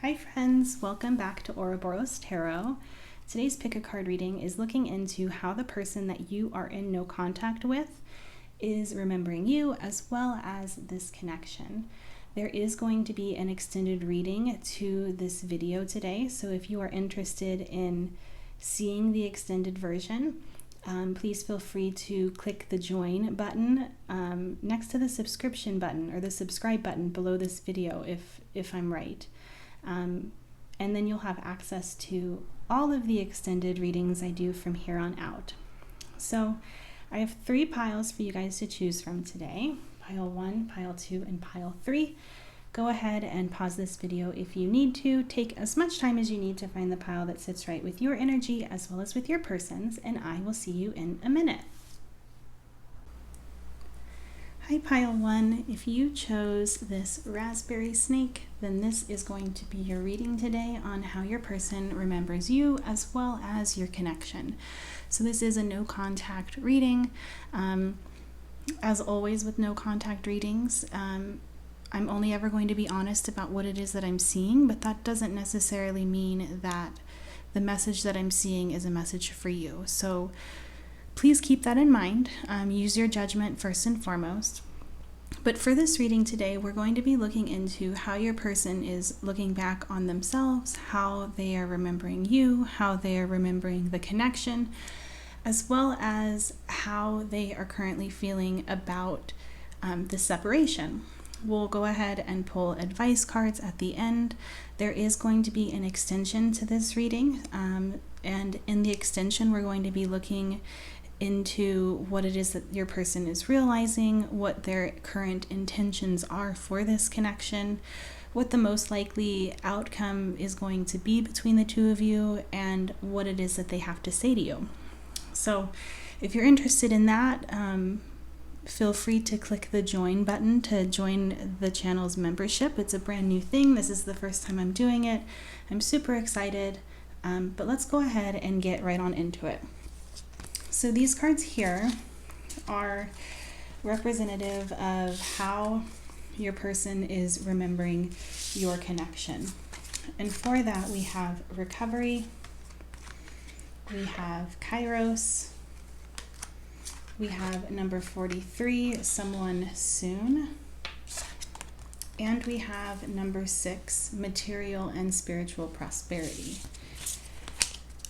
Hi friends, welcome back to Ouroboros Tarot. Today's pick a card reading is looking into how the person that you are in no contact with is remembering you, as well as this connection. There is going to be an extended reading to this video today, so if you are interested in seeing the extended version, please feel free to click the join button next to the subscription button or the subscribe button below this video if I'm right. And then you'll have access to all of the extended readings I do from here on out. So I have 3 piles for you guys to choose from today. Pile 1, pile 2, and pile 3. Go ahead and pause this video if you need to. Take as much time as you need to find the pile that sits right with your energy as well as with your person's, and I will see you in a minute. Hi pile 1, if you chose this raspberry snake, then this is going to be your reading today on how your person remembers you as well as your connection. So this is a no contact reading. As always with no contact readings, I'm only ever going to be honest about what it is that I'm seeing, but that doesn't necessarily mean that the message that I'm seeing is a message for you. So please keep that in mind. Use your judgment first and foremost. But for this reading today, we're going to be looking into how your person is looking back on themselves, how they are remembering you, how they are remembering the connection, as well as how they are currently feeling about the separation. We'll go ahead and pull advice cards at the end. There is going to be an extension to this reading, and in the extension, we're going to be looking into what it is that your person is realizing, what their current intentions are for this connection, what the most likely outcome is going to be between the two of you, and what it is that they have to say to you. So if you're interested in that, feel free to click the join button to join the channel's membership. It's a brand new thing. This is the first time I'm doing it. I'm super excited, but let's go ahead and get right on into it. So these cards here are representative of how your person is remembering your connection. And for that, we have recovery, we have Kairos, we have number 43, someone soon, and we have number 6, material and spiritual prosperity.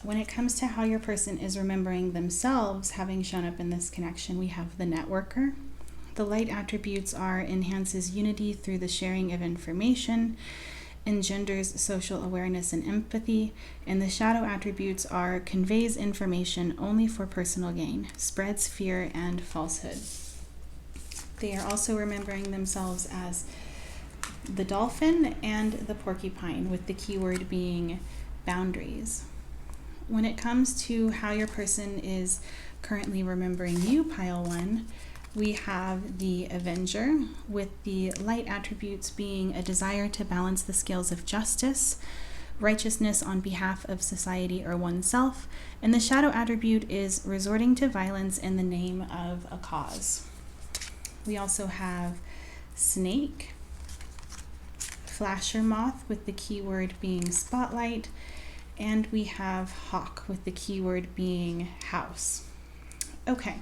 When it comes to how your person is remembering themselves having shown up in this connection, we have the networker. The light attributes are enhances unity through the sharing of information, engenders social awareness and empathy, and the shadow attributes are conveys information only for personal gain, spreads fear and falsehood. They are also remembering themselves as the dolphin and the porcupine, with the keyword being boundaries. When it comes to how your person is currently remembering you, pile 1, we have the Avenger, with the light attributes being a desire to balance the scales of justice, righteousness on behalf of society or oneself, and the shadow attribute is resorting to violence in the name of a cause. We also have Snake, Flasher Moth, with the keyword being spotlight, and we have Hawk, with the keyword being house. Okay,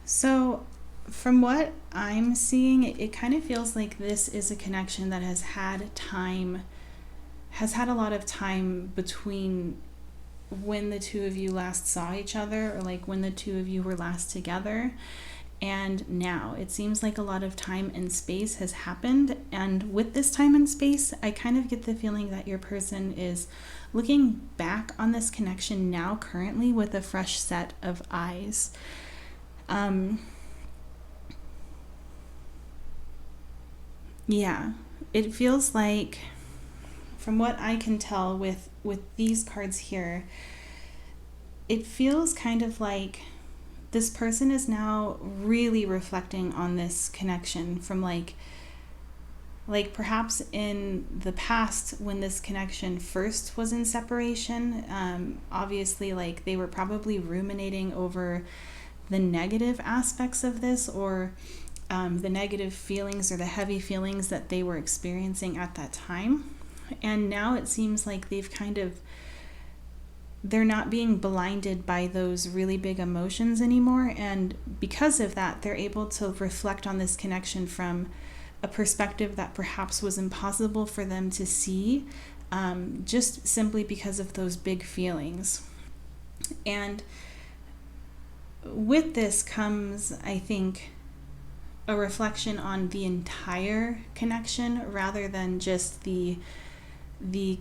so from what I'm seeing, it kind of feels like this is a connection that has had a lot of time between when the two of you last saw each other, or like when the two of you were last together, and now. It seems like a lot of time and space has happened, and with this time and space, I kind of get the feeling that your person is looking back on this connection now currently with a fresh set of eyes. Yeah, it feels like, from what I can tell with these cards here, it feels kind of like this person is now really reflecting on this connection from like perhaps in the past when this connection first was in separation. Obviously, like, they were probably ruminating over the negative aspects of this, or the negative feelings or the heavy feelings that they were experiencing at that time. And now it seems like they're not being blinded by those really big emotions anymore. And because of that, they're able to reflect on this connection from a perspective that perhaps was impossible for them to see, just simply because of those big feelings. And with this comes, I think, a reflection on the entire connection rather than just the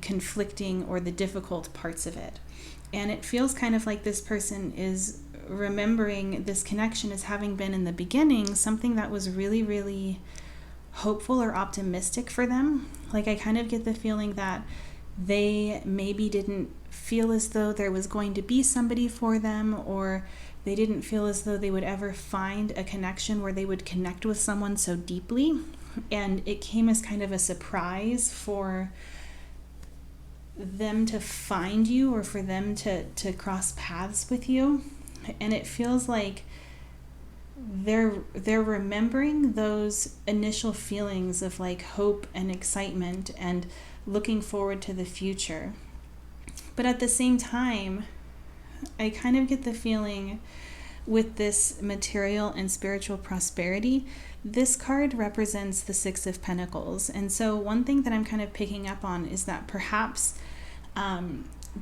conflicting or the difficult parts of it. And it feels kind of like this person is remembering this connection as having been in the beginning something that was really, really hopeful or optimistic for them. Like, I kind of get the feeling that they maybe didn't feel as though there was going to be somebody for them, or they didn't feel as though they would ever find a connection where they would connect with someone so deeply. And it came as kind of a surprise for them to find you, or for them to cross paths with you. And it feels like they're remembering those initial feelings of like hope and excitement and looking forward to the future. But at the same time, I kind of get the feeling with this material and spiritual prosperity, this card represents the Six of Pentacles. And so one thing that I'm kind of picking up on is that perhaps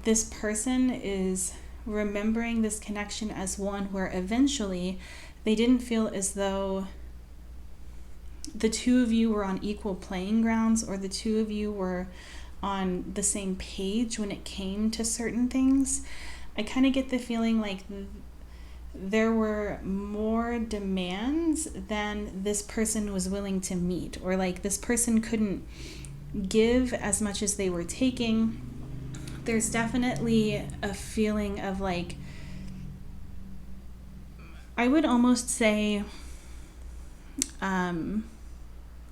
this person is remembering this connection as one where eventually they didn't feel as though the two of you were on equal playing grounds, or the two of you were on the same page when it came to certain things. I kind of get the feeling like there were more demands than this person was willing to meet, or like this person couldn't give as much as they were taking. There's definitely a feeling of like, I would almost say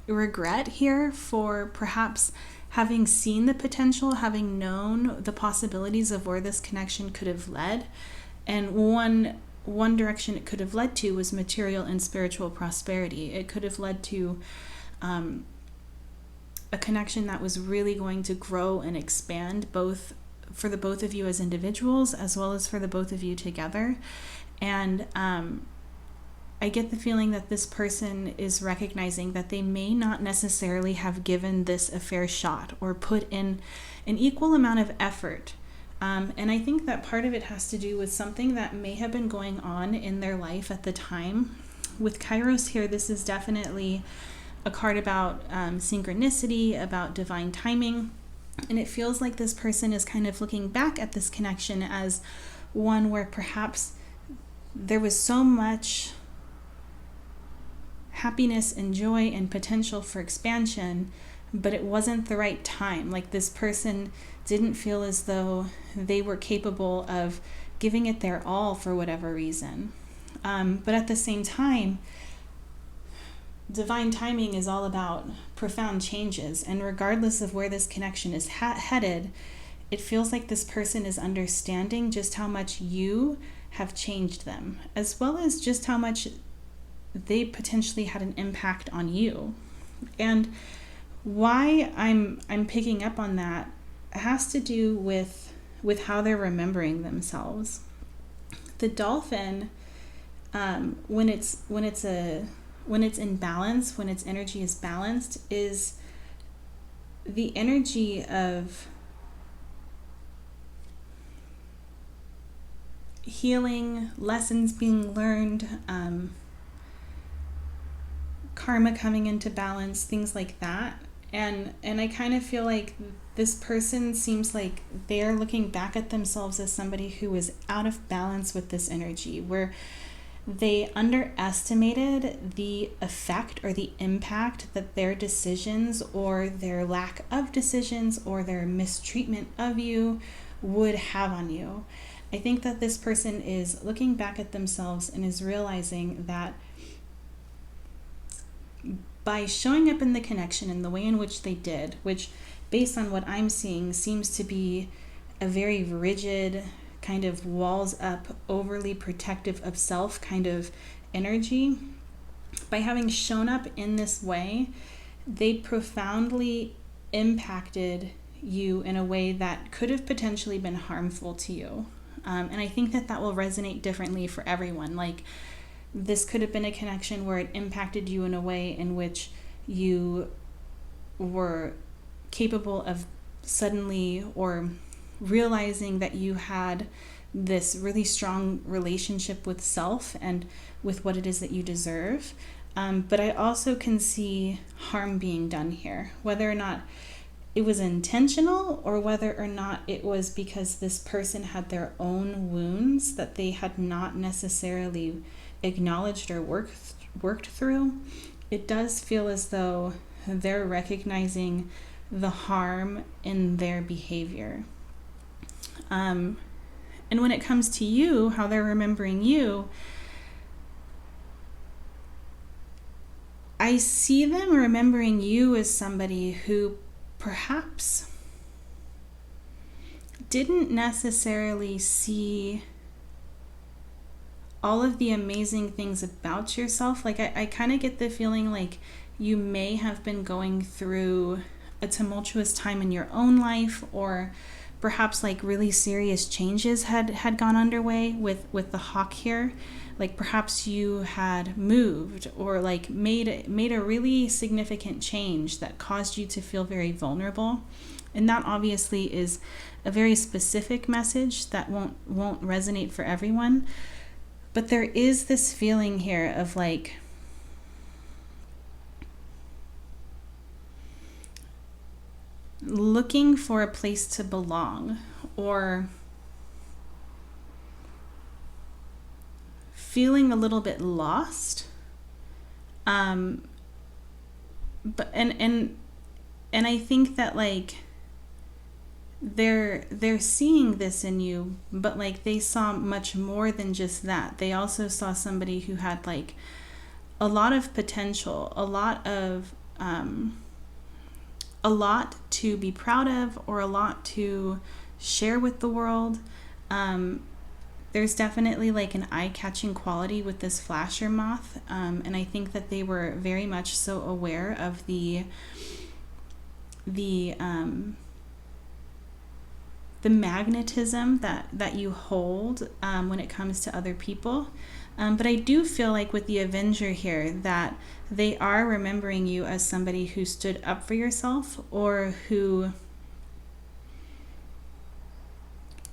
regret here for perhaps having seen the potential, having known the possibilities of where this connection could have led. And one direction it could have led to was material and spiritual prosperity. It could have led to a connection that was really going to grow and expand, both for the both of you as individuals as well as for the both of you together. And I get the feeling that this person is recognizing that they may not necessarily have given this a fair shot or put in an equal amount of effort. And I think that part of it has to do with something that may have been going on in their life at the time. With Kairos here, this is definitely a card about synchronicity, about divine timing. And it feels like this person is kind of looking back at this connection as one where perhaps there was so much happiness and joy and potential for expansion, but it wasn't the right time. Like, this person didn't feel as though they were capable of giving it their all for whatever reason. But at the same time, divine timing is all about profound changes. And regardless of where this connection is headed, it feels like this person is understanding just how much you have changed them, as well as just how much they potentially had an impact on you. And why I'm picking up on that has to do with how they're remembering themselves. The dolphin, when it's in balance, when its energy is balanced, is the energy of healing, lessons being learned, karma coming into balance, things like that. And I kind of feel like this person seems like they're looking back at themselves as somebody who is out of balance with this energy, where they underestimated the effect or the impact that their decisions or their lack of decisions or their mistreatment of you would have on you. I think that this person is looking back at themselves and is realizing that by showing up in the connection in the way in which they did, which based on what I'm seeing seems to be a very rigid, kind of walls up, overly protective of self kind of energy, by having shown up in this way, they profoundly impacted you in a way that could have potentially been harmful to you. And I think that will resonate differently for everyone. Like, this could have been a connection where it impacted you in a way in which you were capable of suddenly or realizing that you had this really strong relationship with self and with what it is that you deserve. But I also can see harm being done here, whether or not it was intentional or whether or not it was because this person had their own wounds that they had not necessarily acknowledged or worked through. It does feel as though they're recognizing the harm in their behavior. And when it comes to you, how they're remembering you, I see them remembering you as somebody who perhaps didn't necessarily see all of the amazing things about yourself. Like, I kind of get the feeling like you may have been going through a tumultuous time in your own life, or perhaps like really serious changes had gone underway with the hawk here. Like, perhaps you had moved or like made a really significant change that caused you to feel very vulnerable. And that obviously is a very specific message that won't resonate for everyone. But there is this feeling here of like, looking for a place to belong, or feeling a little bit lost. But and I think that like they're seeing this in you, but like they saw much more than just that. They also saw somebody who had like a lot of potential, a lot to be proud of, or a lot to share with the world. There's definitely like an eye-catching quality with this flasher moth, and I think that they were very much so aware of the magnetism that you hold when it comes to other people. But I do feel like with the Avenger here that they are remembering you as somebody who stood up for yourself, or who,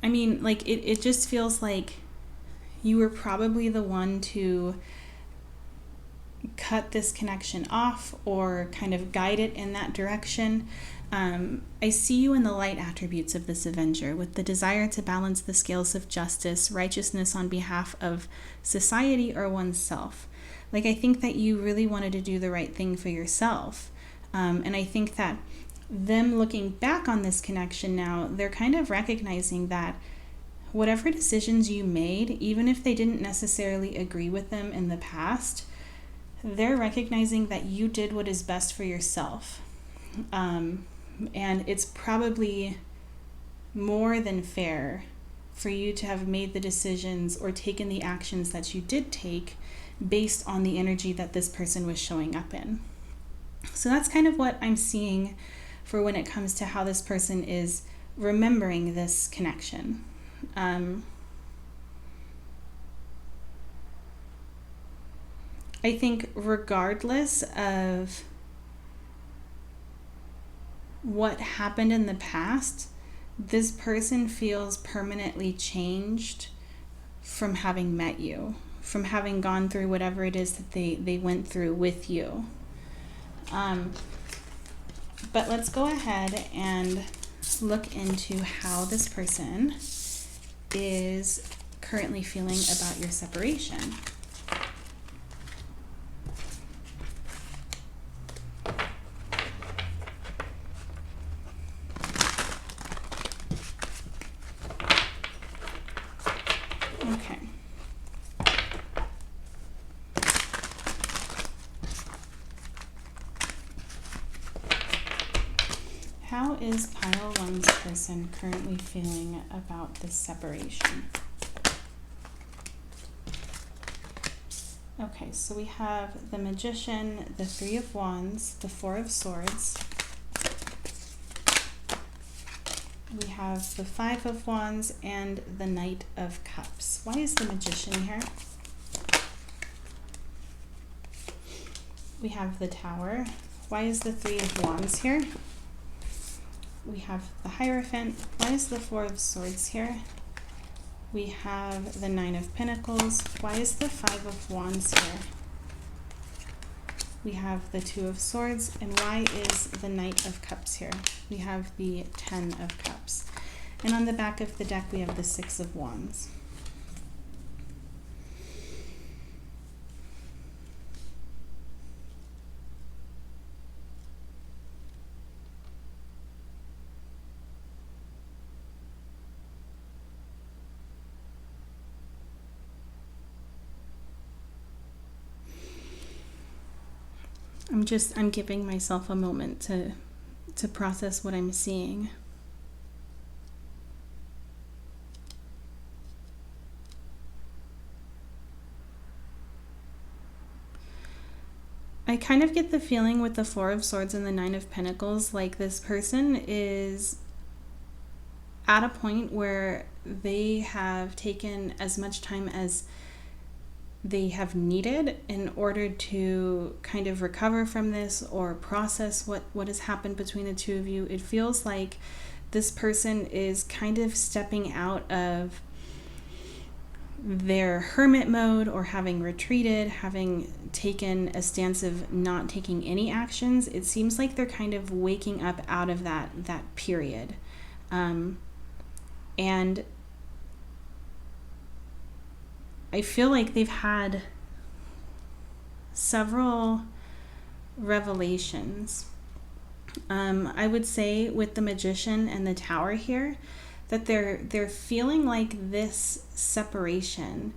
I mean, like it just feels like you were probably the one to cut this connection off or kind of guide it in that direction. I see you in the light attributes of this Avenger, with the desire to balance the scales of justice, righteousness on behalf of society or oneself. Like, I think that you really wanted to do the right thing for yourself. And I think that them looking back on this connection now, they're kind of recognizing that whatever decisions you made, even if they didn't necessarily agree with them in the past, they're recognizing that you did what is best for yourself. And it's probably more than fair for you to have made the decisions or taken the actions that you did take based on the energy that this person was showing up in. So that's kind of what I'm seeing for when it comes to how this person is remembering this connection. I think regardless of what happened in the past, this person feels permanently changed from having met you, from having gone through whatever it is that they went through with you. But let's go ahead and look into how this person is currently feeling about your separation. Okay. How is Pile 1's person currently feeling about this separation? Okay, so we have the Magician, the Three of Wands, the Four of Swords, We have the Five of Wands and the Knight of Cups. Why is the Magician here? We have the Tower. Why is the Three of Wands here? We have the Hierophant. Why is the Four of Swords here? We have the Nine of Pentacles. Why is the Five of Wands here? We have the Two of Swords. And why is the Knight of Cups here? We have the Ten of Cups. And on the back of the deck, we have the Six of Wands. I'm giving myself a moment to process what I'm seeing. I kind of get the feeling with the Four of Swords and the Nine of Pentacles, like this person is at a point where they have taken as much time as they have needed in order to kind of recover from this or process what has happened between the two of you. It feels like this person is kind of stepping out of their hermit mode or having retreated, having taken a stance of not taking any actions. It seems like they're kind of waking up out of that period. And I feel like they've had several revelations. I would say with the Magician and the Tower here, that they're feeling like this separation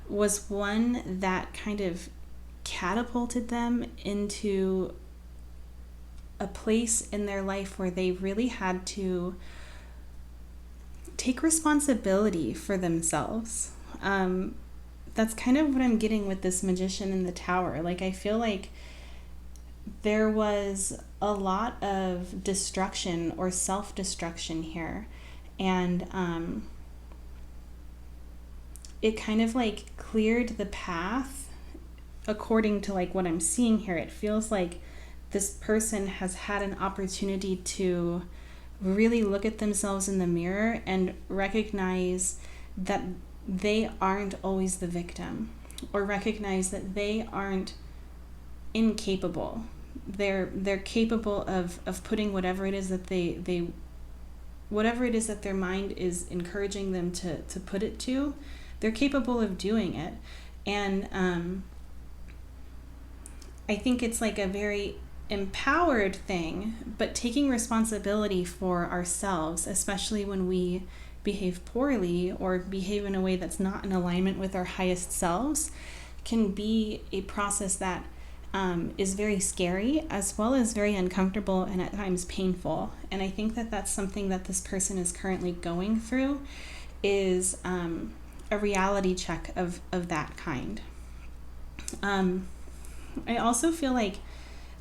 was one that kind of catapulted them into a place in their life where they really had to take responsibility for themselves. That's kind of what I'm getting with this Magician in the Tower. Like, I feel like there was a lot of destruction or self-destruction here. And it kind of like cleared the path according to like what I'm seeing here. It feels like this person has had an opportunity to really look at themselves in the mirror and recognize that they aren't always the victim, or recognize that they aren't incapable. They're capable of putting whatever it is that whatever it is that their mind is encouraging them to put it to, they're capable of doing it. And I think it's like a very empowered thing, but taking responsibility for ourselves, especially when we behave poorly or behave in a way that's not in alignment with our highest selves, can be a process that is very scary, as well as very uncomfortable and at times painful. And I think that that's something that this person is currently going through, is a reality check of that kind. I also feel like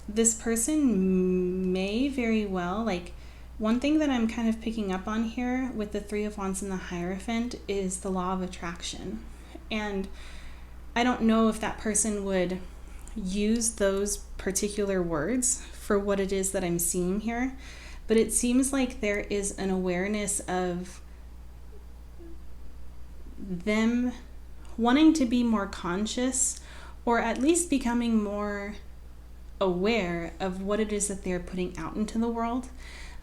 this person may very well, like, one thing that I'm kind of picking up on here with the Three of Wands and the Hierophant is the law of attraction. And I don't know if that person would use those particular words for what it is that I'm seeing here, but it seems like there is an awareness of them wanting to be more conscious, or at least becoming more aware of what it is that they're putting out into the world.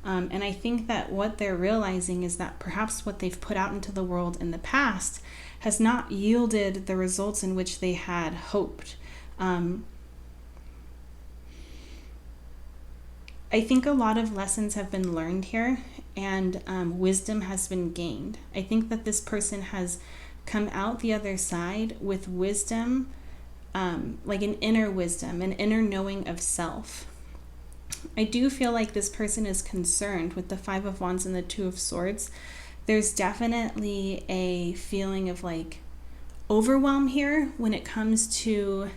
And I think that what they're realizing is that perhaps what they've put out into the world in the past has not yielded the results in which they had hoped. I think a lot of lessons have been learned here, and wisdom has been gained. I think that this person has come out the other side with wisdom, like an inner wisdom, an inner knowing of self. I do feel like this person is concerned with the Five of Wands and the Two of Swords. There's definitely a feeling of like overwhelm here when it comes to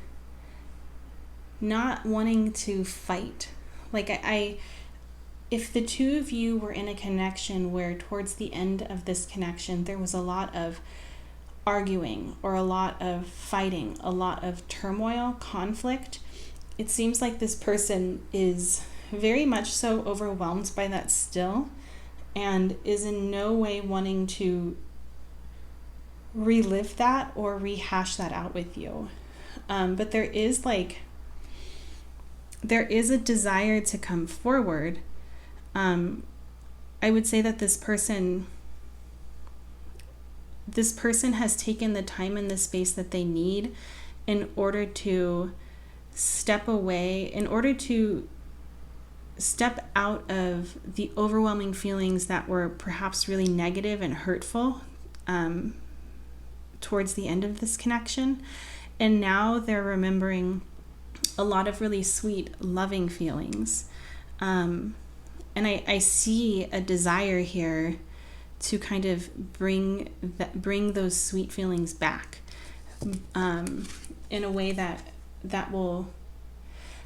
not wanting to fight. Like if the two of you were in a connection where towards the end of this connection there was a lot of arguing or a lot of fighting, a lot of turmoil, conflict, it seems like this person is very much so overwhelmed by that still and is in no way wanting to relive that or rehash that out with you. But there is a desire to come forward. I would say that this person has taken the time and the space that they need in order to step away, in order to step out of the overwhelming feelings that were perhaps really negative and hurtful towards the end of this connection. And now they're remembering a lot of really sweet, loving feelings. And I see a desire here to kind of bring those sweet feelings back in a way that will...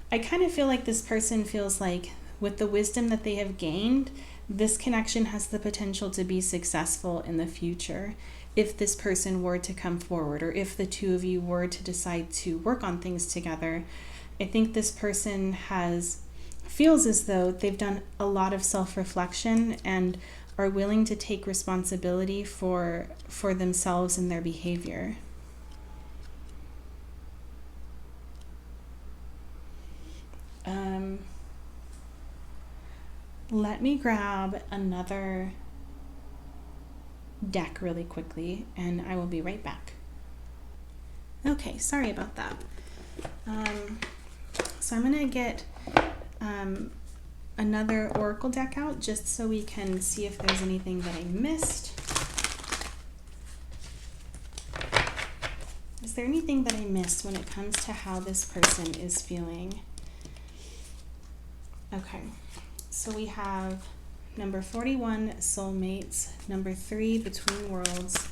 I kind of feel like this person feels like with the wisdom that they have gained, this connection has the potential to be successful in the future if this person were to come forward, or if the two of you were to decide to work on things together. I think this person feels as though they've done a lot of self-reflection and are willing to take responsibility for themselves and their behavior. Let me grab another deck really quickly and I will be right back. Okay, sorry about that. So I'm going to get another oracle deck out just so we can see if there's anything that I missed. Is there anything that I missed when it comes to how this person is feeling? Okay, so we have number 41, soulmates, number 3, between worlds,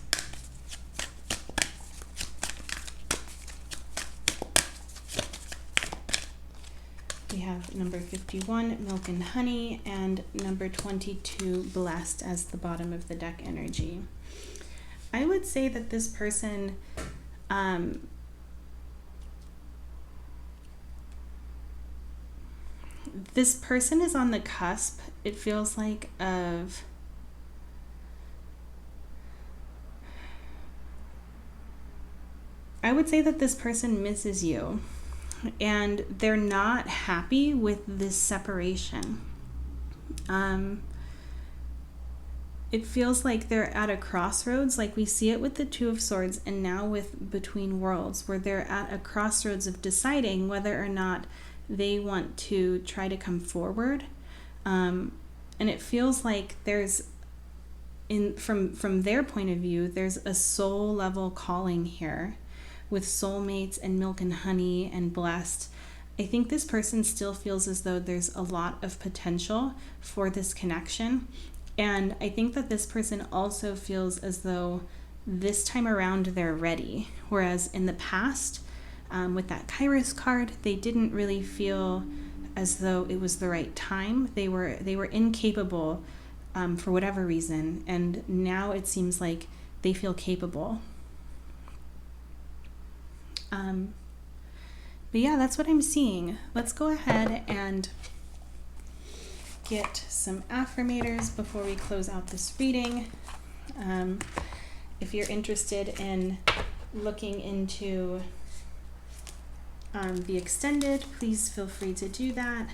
we have number 51, milk and honey, and number 22, blessed, as the bottom of the deck energy. I would say that this person is on the cusp, it feels like, of I would say that this person misses you and they're not happy with this separation. It feels like they're at a crossroads, like we see it with the Two of Swords and now with Between Worlds, where they're at a crossroads of deciding whether or not they want to try to come forward. And it feels like there's, from their point of view, there's a soul level calling here with soulmates and milk and honey and blessed. I think this person still feels as though there's a lot of potential for this connection. And I think that this person also feels as though this time around they're ready. Whereas in the past, with that Kairos card, they didn't really feel as though it was the right time. They were incapable for whatever reason. And now it seems like they feel capable. But yeah, that's what I'm seeing. Let's go ahead and get some affirmators before we close out this reading. If you're interested in looking into the extended, please feel free to do that.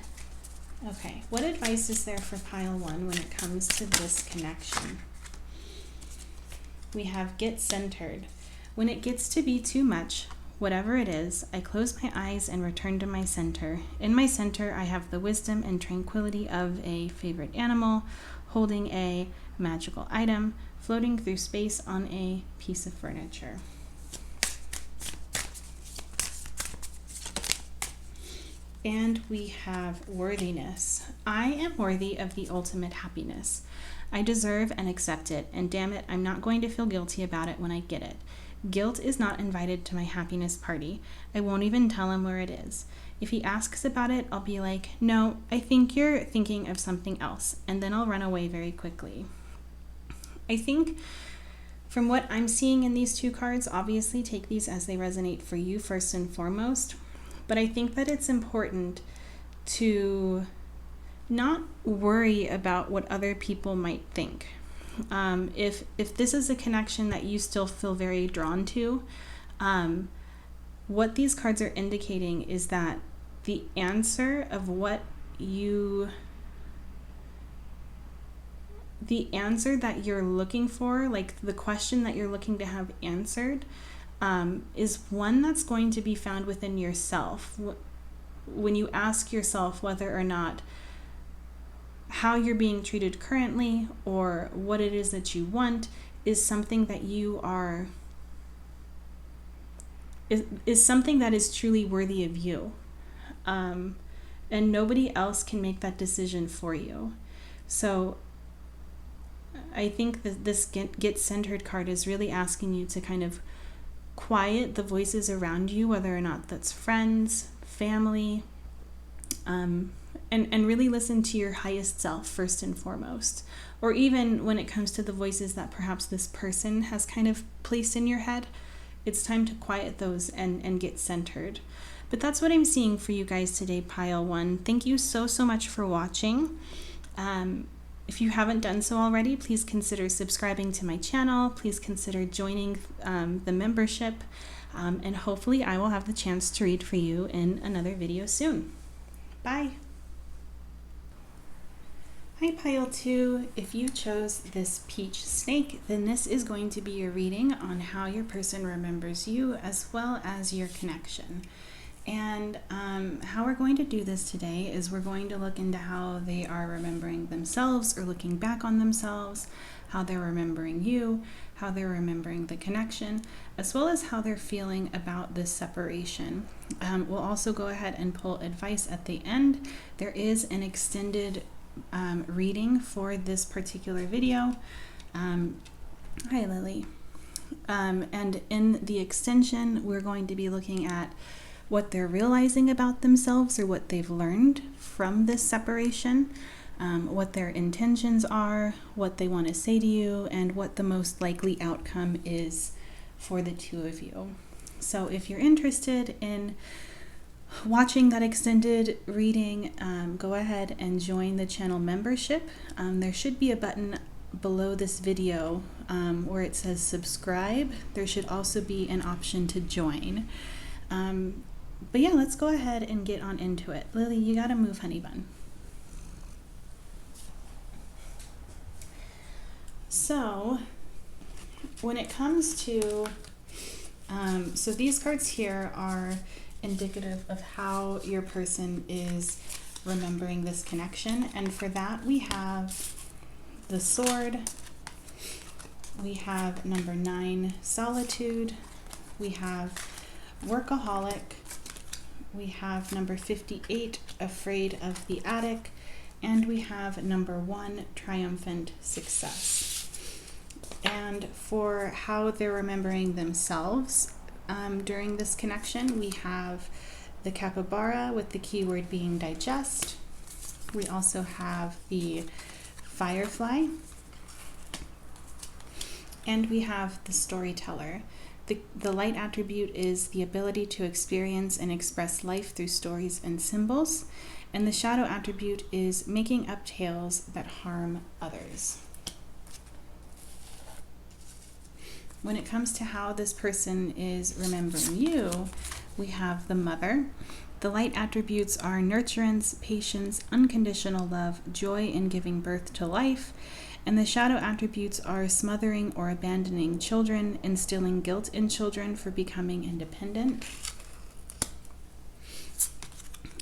Okay, what advice is there for pile 1 when it comes to this connection? We have get centered. When it gets to be too much, whatever it is, I close my eyes and return to my center. In my center, I have the wisdom and tranquility of a favorite animal, holding a magical item, floating through space on a piece of furniture. And we have worthiness. I am worthy of the ultimate happiness. I deserve and accept it, and damn it, I'm not going to feel guilty about it when I get it. Guilt is not invited to my happiness party. I won't even tell him where it is. If he asks about it, I'll be like, no, I think you're thinking of something else. And then I'll run away very quickly. I think from what I'm seeing in these two cards, obviously take these as they resonate for you first and foremost. But I think that it's important to not worry about what other people might think. If this is a connection that you still feel very drawn to, what these cards are indicating is that the answer of the answer that you're looking for, like the question that you're looking to have answered, is one that's going to be found within yourself. When you ask yourself whether or not how you're being treated currently or what it is that you want is something that you are is something that is truly worthy of you, and nobody else can make that decision for you. So I think that this get centered card is really asking you to kind of quiet the voices around you, whether or not that's friends, family, and really listen to your highest self first and foremost. Or even when it comes to the voices that perhaps this person has kind of placed in your head, it's time to quiet those and get centered. But that's what I'm seeing for you guys today, Pile 1. Thank you so much for watching. If you haven't done so already, please consider subscribing to my channel. Please consider joining the membership. And hopefully I will have the chance to read for you in another video soon. Bye. Hi, Pile 2. If you chose this peach snake, then this is going to be your reading on how your person remembers you as well as your connection. And how we're going to do this today is we're going to look into how they are remembering themselves or looking back on themselves, how they're remembering you, how they're remembering the connection, as well as how they're feeling about this separation. We'll also go ahead and pull advice at the end. There is an extended reading for this particular video. Hi, Lily. And in the extension, we're going to be looking at what they're realizing about themselves or what they've learned from this separation, what their intentions are, what they want to say to you, and what the most likely outcome is for the two of you. So if you're interested in watching that extended reading, go ahead and join the channel membership. There should be a button below this video where it says subscribe. There should also be an option to join. But yeah, let's go ahead and get on into it. Lily, you gotta move, honey bun. So when it comes to, so these cards here are indicative of how your person is remembering this connection. And for that, we have the Sword, we have number 9, Solitude, we have Workaholic, we have number 58, Afraid of the Attic, and we have number 1, Triumphant Success. And for how they're remembering themselves during this connection, we have the Capybara with the keyword being digest. We also have the Firefly, and we have the Storyteller. The light attribute is the ability to experience and express life through stories and symbols, and the shadow attribute is making up tales that harm others. When it comes to how this person is remembering you, we have the Mother. The light attributes are nurturance, patience, unconditional love, joy in giving birth to life, and the shadow attributes are smothering or abandoning children, instilling guilt in children for becoming independent.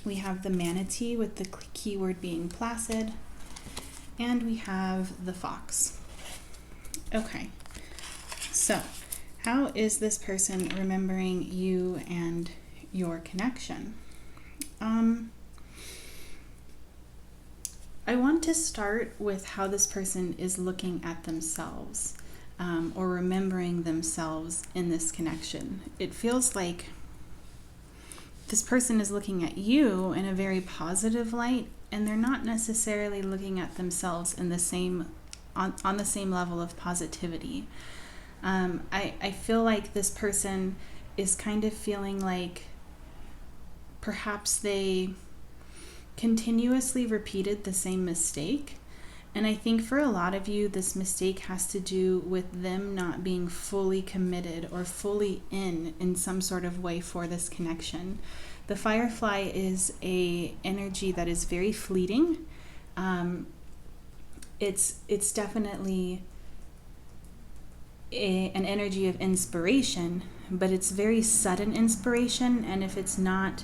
We have the Manatee with the keyword being placid, and we have the Fox. Okay, so how is this person remembering you and your connection? I want to start with how this person is looking at themselves or remembering themselves in this connection. It feels like this person is looking at you in a very positive light, and they're not necessarily looking at themselves in the same on the same level of positivity. I feel like this person is kind of feeling like perhaps they continuously repeated the same mistake. And I think for a lot of you, this mistake has to do with them not being fully committed or fully in some sort of way for this connection. The firefly is a energy that is very fleeting. It's definitely an energy of inspiration, but it's very sudden inspiration, and if it's not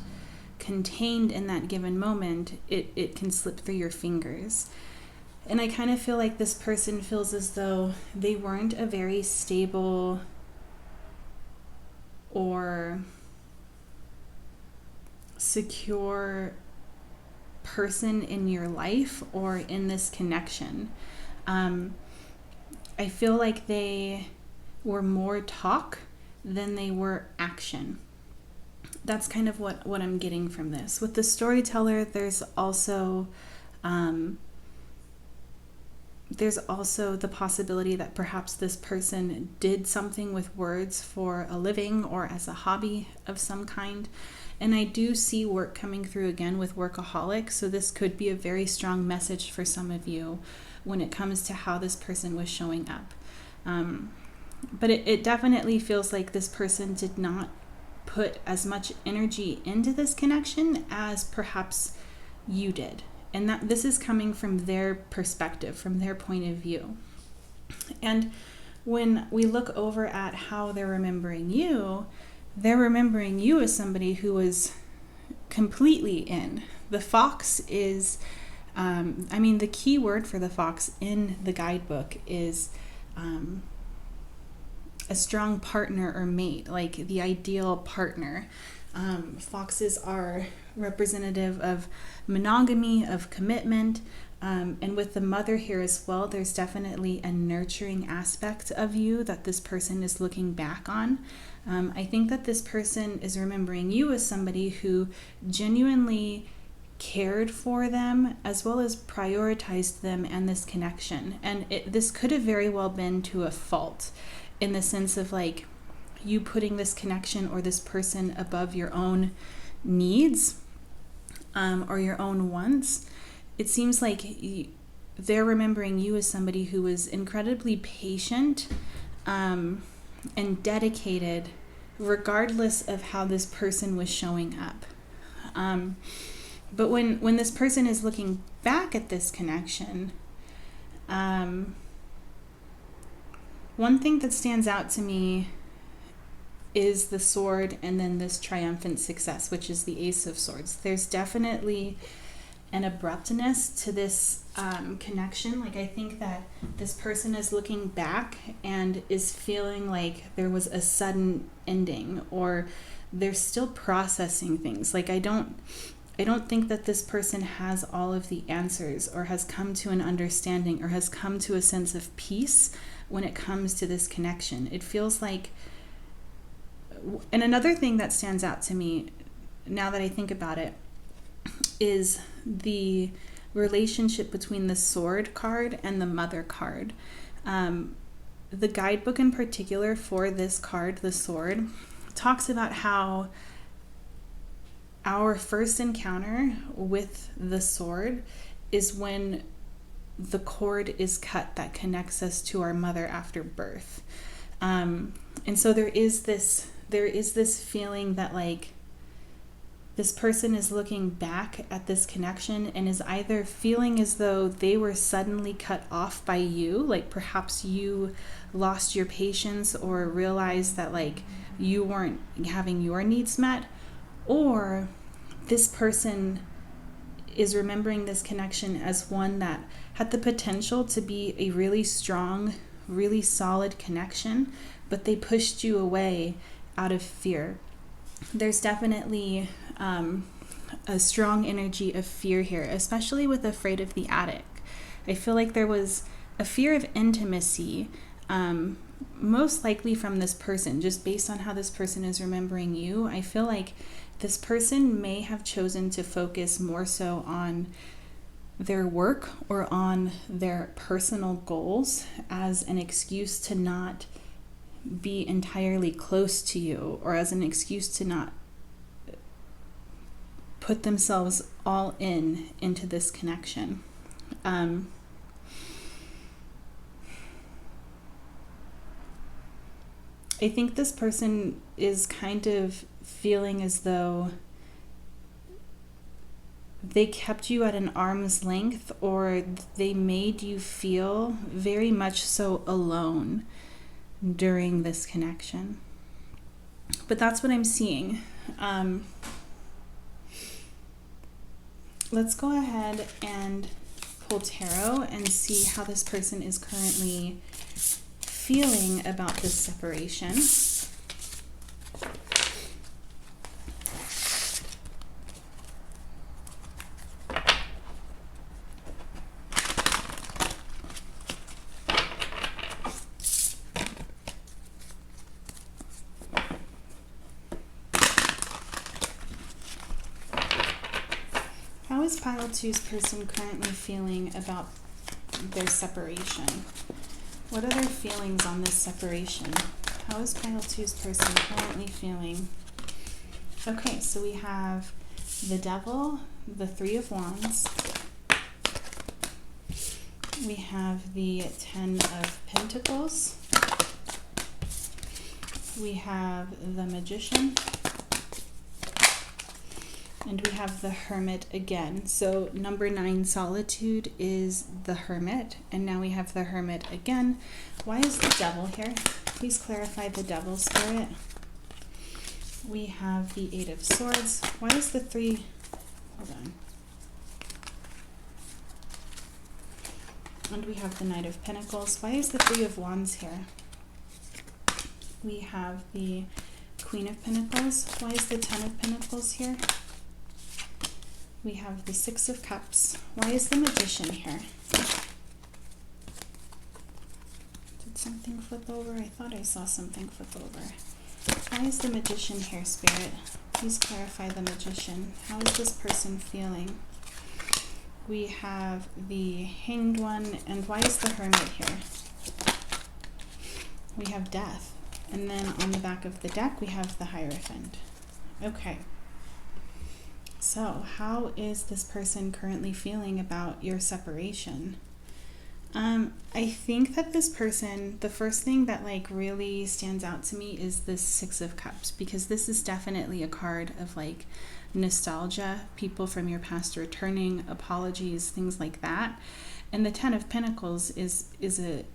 contained in that given moment, it can slip through your fingers. And I kind of feel like this person feels as though they weren't a very stable or secure person in your life or in this connection. I feel like they were more talk than they were action. That's kind of what I'm getting from this. With the storyteller, there's also the possibility that perhaps this person did something with words for a living or as a hobby of some kind. And I do see work coming through again with workaholic. So this could be a very strong message for some of you when it comes to how this person was showing up. But it definitely feels like this person did not put as much energy into this connection as perhaps you did. And that this is coming from their perspective, from their point of view. And when we look over at how they're remembering you as somebody who was completely in. The fox is, the key word for the fox in the guidebook is a strong partner or mate, like the ideal partner. Foxes are representative of monogamy, of commitment, and with the mother here as well, there's definitely a nurturing aspect of you that this person is looking back on. I think that this person is remembering you as somebody who genuinely cared for them as well as prioritized them and this connection. And this could have very well been to a fault, in the sense of like you putting this connection or this person above your own needs or your own wants. It seems like they're remembering you as somebody who was incredibly patient and dedicated regardless of how this person was showing up. But when this person is looking back at this connection, one thing that stands out to me is the sword and then this triumphant success, which is the Ace of Swords. There's definitely an abruptness to this connection. Like I think that this person is looking back and is feeling like there was a sudden ending, or they're still processing things. Like I don't think that this person has all of the answers or has come to an understanding or has come to a sense of peace when it comes to this connection. It feels like, and another thing that stands out to me now that I think about it is the relationship between the sword card and the mother card. The guidebook in particular for this card, the sword, talks about how our first encounter with the sword is when the cord is cut that connects us to our mother after birth. And so there is this feeling that like this person is looking back at this connection and is either feeling as though they were suddenly cut off by you, like perhaps you lost your patience or realized that like you weren't having your needs met, or this person is remembering this connection as one that had the potential to be a really strong, really solid connection, but they pushed you away out of fear. There's definitely a strong energy of fear here, especially with Afraid of the Attic. I feel like there was a fear of intimacy, most likely from this person, just based on how this person is remembering you. I feel like this person may have chosen to focus more so on their work or on their personal goals as an excuse to not be entirely close to you, or as an excuse to not put themselves all into this connection. I think this person is kind of feeling as though they kept you at an arm's length, or they made you feel very much so alone during this connection. But that's what I'm seeing. Let's go ahead and pull tarot and see how this person is currently feeling about this separation. How is Pile 2's person currently feeling about their separation? What are their feelings on this separation? How is Pile 2's person currently feeling? Okay, so we have the Devil, the Three of Wands. We have the Ten of Pentacles. We have the Magician. And we have the Hermit again. So number 9, Solitude, is the Hermit. And now we have the Hermit again. Why is the Devil here? Please clarify the Devil spirit. We have the Eight of Swords. Why is the Three... Hold on. And we have the Knight of Pentacles. Why is the Three of Wands here? We have the Queen of Pentacles. Why is the Ten of Pentacles here? We have the Six of Cups. Why is the Magician here? Did something flip over? I thought I saw something flip over. Why is the Magician here, Spirit? Please clarify the Magician. How is this person feeling? We have the Hanged One. And why is the Hermit here? We have Death. And then on the back of the deck, we have the Hierophant. Okay. So, how is this person currently feeling about your separation? I think that this person, the first thing that like really stands out to me is this Six of Cups, because this is definitely a card of like nostalgia, people from your past returning, apologies, things like that. And the Ten of Pentacles is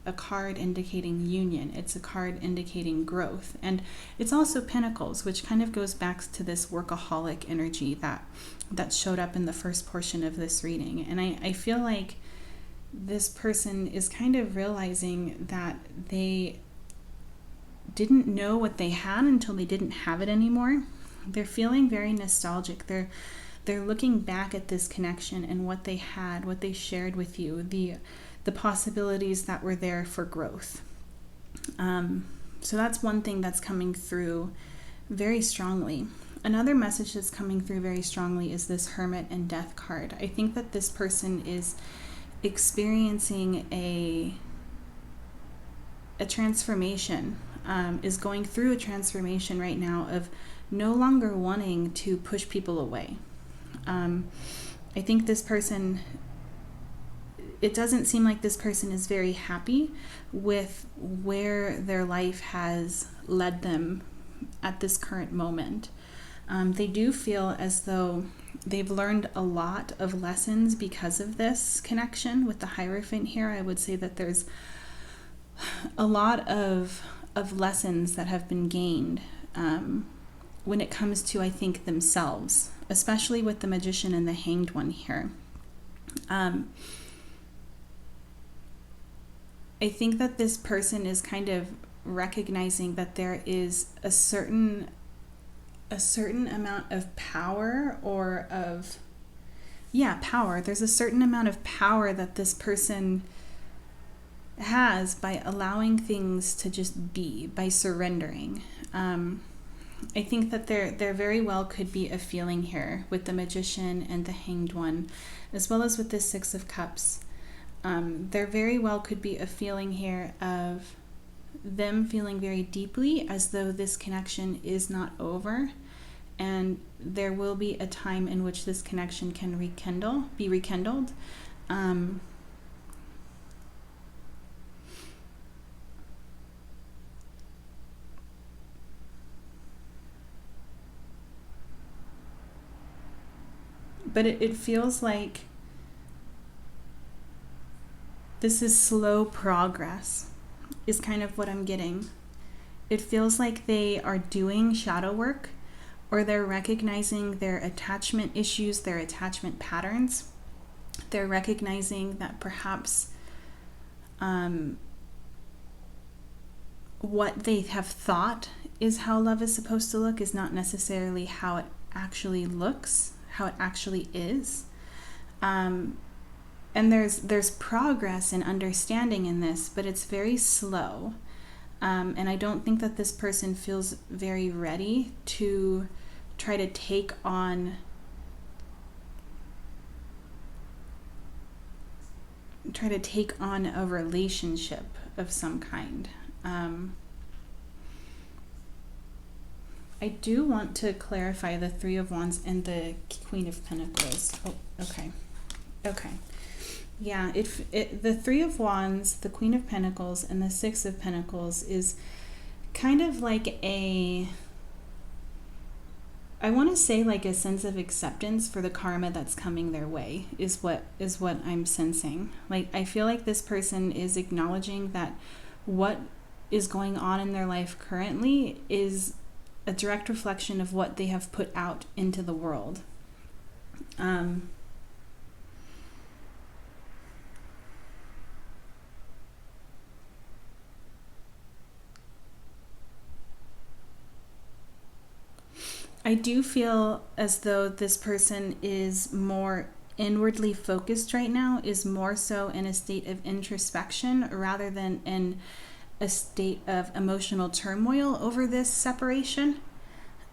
a card indicating union. It's a card indicating growth. And it's also Pentacles, which kind of goes back to this workaholic energy that showed up in the first portion of this reading. And I feel like this person is kind of realizing that they didn't know what they had until they didn't have it anymore. They're feeling very nostalgic. They're looking back at this connection and what they had, what they shared with you, the possibilities that were there for growth. So that's one thing that's coming through very strongly. Another message that's coming through very strongly is this Hermit and Death card. I think that this person is experiencing a transformation, is going through a transformation right now of no longer wanting to push people away. I think this person, it doesn't seem like this person is very happy with where their life has led them at this current moment. They do feel as though they've learned a lot of lessons because of this connection with the Hierophant here. I would say that there's a lot of lessons that have been gained when it comes to, I think, themselves, especially with the Magician and the Hanged One here. I think that this person is kind of recognizing that there is a certain amount of power, or of, power. There's a certain amount of power that this person has by allowing things to just be, by surrendering. I think that there very well could be a feeling here with the Magician and the Hanged One, as well as with the Six of Cups. There very well could be a feeling here of them feeling very deeply as though this connection is not over, and there will be a time in which this connection can be rekindled. But it feels like this is slow progress, is kind of what I'm getting. It feels like they are doing shadow work, or they're recognizing their attachment issues, their attachment patterns. They're recognizing that perhaps what they have thought is how love is supposed to look is not necessarily how it actually looks, how it actually is. And there's progress and understanding in this, but it's very slow. And I don't think that this person feels very ready to try to take on a relationship of some kind. I do want to clarify the Three of Wands and the Queen of Pentacles. Oh, okay. Yeah, the Three of Wands, the Queen of Pentacles, and the Six of Pentacles is kind of like I want to say like a sense of acceptance for the karma that's coming their way is what I'm sensing. Like, I feel like this person is acknowledging that what is going on in their life currently is a direct reflection of what they have put out into the world. I do feel as though this person is more inwardly focused right now, is more so in a state of introspection rather than in a state of emotional turmoil over this separation.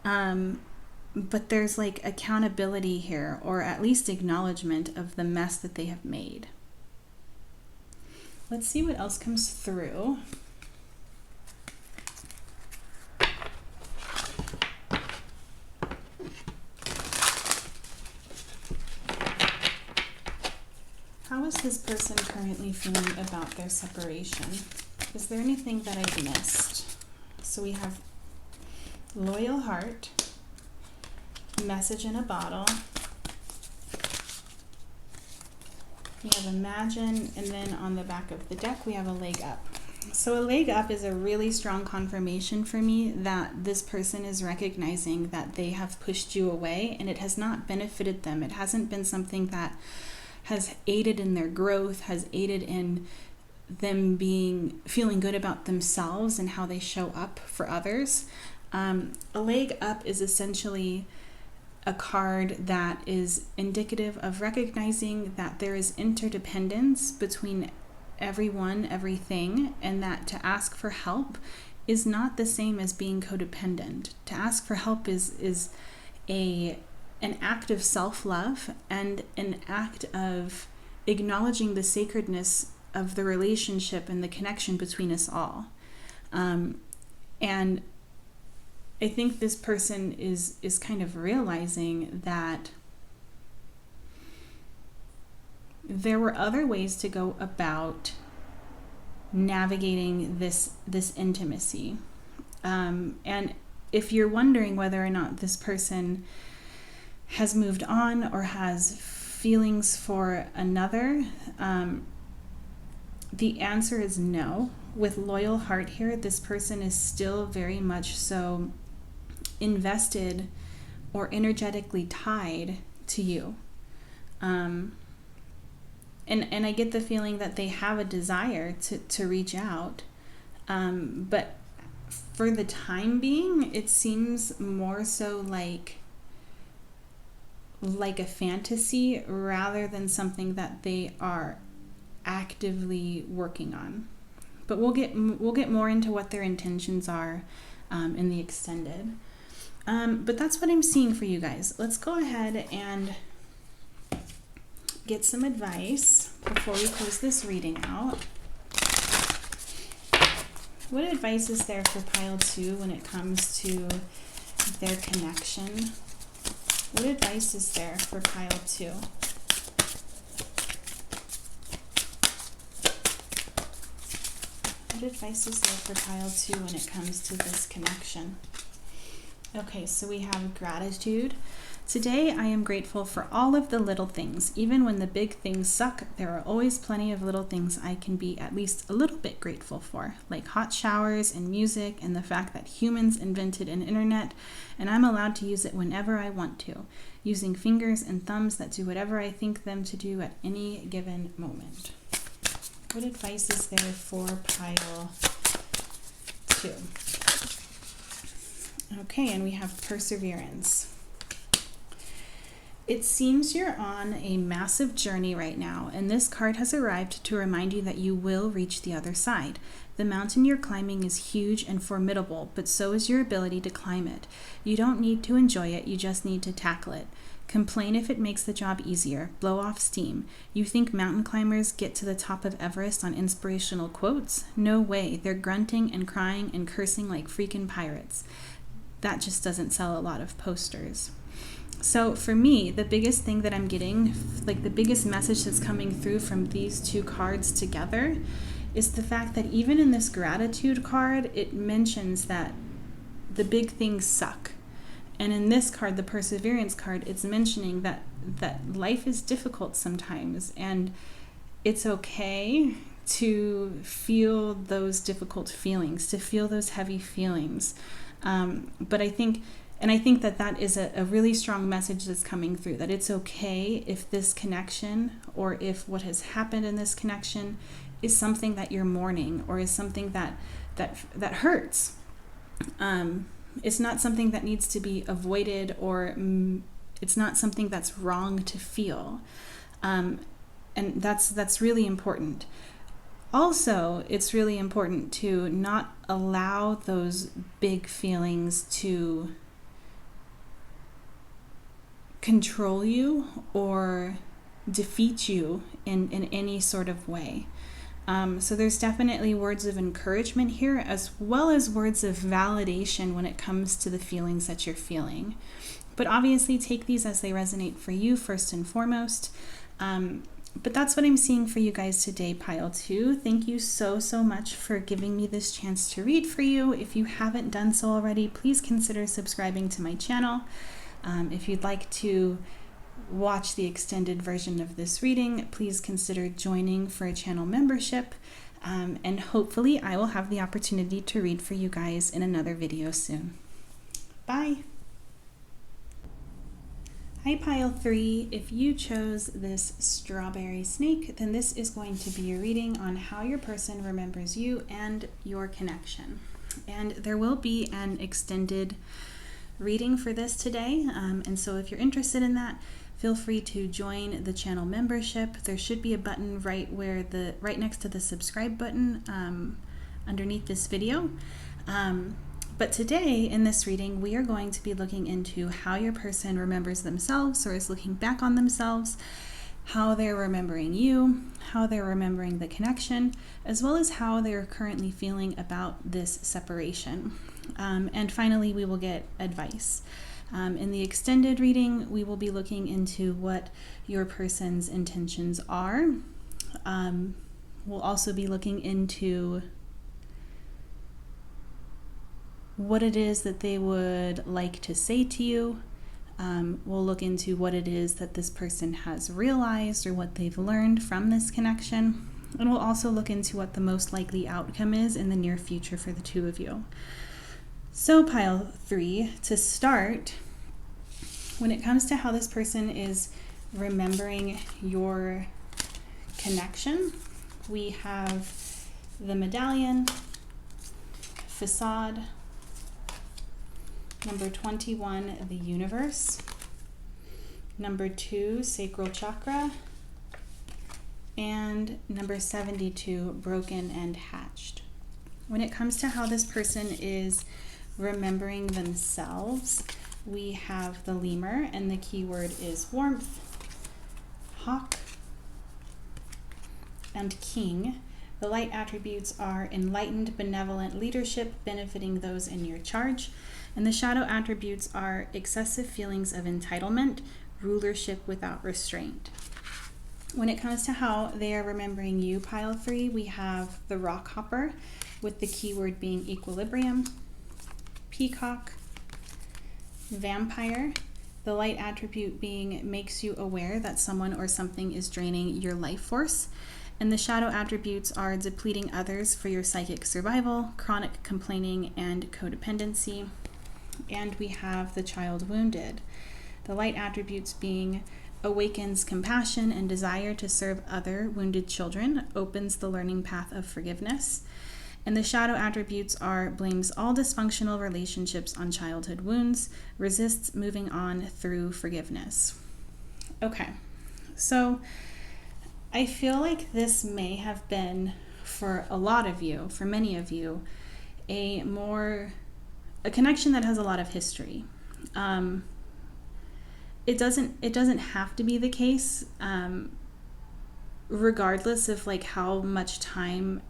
But there's like accountability here, or at least acknowledgement of the mess that they have made. Let's see what else comes through. How is this person currently feeling about their separation? Is there anything that I've missed? So we have Loyal Heart, Message in a Bottle, we have Imagine, and then on the back of the deck we have a Leg Up. So a leg up is a really strong confirmation for me that this person is recognizing that they have pushed you away and it has not benefited them. It hasn't been something that has aided in their growth, has aided in them feeling good about themselves and how they show up for others. A leg up is essentially a card that is indicative of recognizing that there is interdependence between everyone, everything, and that to ask for help is not the same as being codependent. To ask for help is an act of self-love and an act of acknowledging the sacredness of the relationship and the connection between us all. And I think this person is kind of realizing that there were other ways to go about navigating this intimacy. And if you're wondering whether or not this person has moved on or has feelings for another, the answer is no. With Loyal Heart here, this person is still very much so invested or energetically tied to you. And I get the feeling that they have a desire to reach out. But for the time being, it seems more so like a fantasy rather than something that they are actively working on. But we'll get more into what their intentions are in the extended. But that's what I'm seeing for you guys. Let's go ahead and get some advice before we close this reading out. What advice is there for pile 2 when it comes to their connection? What advice is there for pile 2? What advice is there for pile 2 when it comes to this connection? Okay, so we have gratitude. Today, I am grateful for all of the little things. Even when the big things suck, there are always plenty of little things I can be at least a little bit grateful for, like hot showers and music and the fact that humans invented an internet and I'm allowed to use it whenever I want to, using fingers and thumbs that do whatever I think them to do at any given moment. What advice is there for pile 2? Okay, and we have perseverance. It seems you're on a massive journey right now, and this card has arrived to remind you that you will reach the other side. The mountain you're climbing is huge and formidable, but so is your ability to climb it. You don't need to enjoy it, you just need to tackle it. Complain if it makes the job easier. Blow off steam. You think mountain climbers get to the top of Everest on inspirational quotes? No way. They're grunting and crying and cursing like freaking pirates. That just doesn't sell a lot of posters. So for me, the biggest thing that I'm getting, like the biggest message that's coming through from these two cards together, is the fact that even in this gratitude card, it mentions that the big things suck. And in this card, the perseverance card, it's mentioning that life is difficult sometimes, and it's okay to feel those difficult feelings, to feel those heavy feelings. But I think that is a really strong message that's coming through, that it's okay if this connection, or if what has happened in this connection is something that you're mourning, or is something that hurts. It's not something that needs to be avoided, or it's not something that's wrong to feel. And that's really important. Also, it's really important to not allow those big feelings to control you or defeat you in any sort of way. So there's definitely words of encouragement here, as well as words of validation when it comes to the feelings that you're feeling. But obviously take these as they resonate for you first and foremost. But that's what I'm seeing for you guys today, pile 2. Thank you so much for giving me this chance to read for you. If you haven't done so already, please consider subscribing to my channel. If you'd like to watch the extended version of this reading, please consider joining for a channel membership, and hopefully I will have the opportunity to read for you guys in another video soon. Bye! Hi pile 3, if you chose this strawberry snake, then this is going to be a reading on how your person remembers you and your connection. And there will be an extended reading for this today, and so if you're interested in that, feel free to join the channel membership. There should be a button right next to the subscribe button underneath this video. But today in this reading, we are going to be looking into how your person remembers themselves, or is looking back on themselves, how they're remembering you, how they're remembering the connection, as well as how they're currently feeling about this separation. And finally, we will get advice. In the extended reading, we will be looking into what your person's intentions are. We'll also be looking into what it is that they would like to say to you. We'll look into what it is that this person has realized, or what they've learned from this connection. And we'll also look into what the most likely outcome is in the near future for the two of you. So pile 3, to start, when it comes to how this person is remembering your connection, we have the medallion, facade, number 21, the universe, number 2, sacral chakra, and number 72, broken and hatched. When it comes to how this person is remembering themselves, we have the lemur, and the keyword is warmth, hawk, and king. The light attributes are enlightened, benevolent leadership, benefiting those in your charge. And the shadow attributes are excessive feelings of entitlement, rulership without restraint. When it comes to how they are remembering you, pile 3, we have the rock hopper, with the keyword being equilibrium, peacock, vampire, the light attribute being makes you aware that someone or something is draining your life force. And the shadow attributes are depleting others for your psychic survival, chronic complaining, and codependency. And we have the child wounded. The light attributes being awakens compassion and desire to serve other wounded children, opens the learning path of forgiveness. And the shadow attributes are blames all dysfunctional relationships on childhood wounds, resists moving on through forgiveness. Okay, so I feel like this may have been, for a lot of you, for many of you, a connection that has a lot of history. It doesn't have to be the case, regardless of like how much time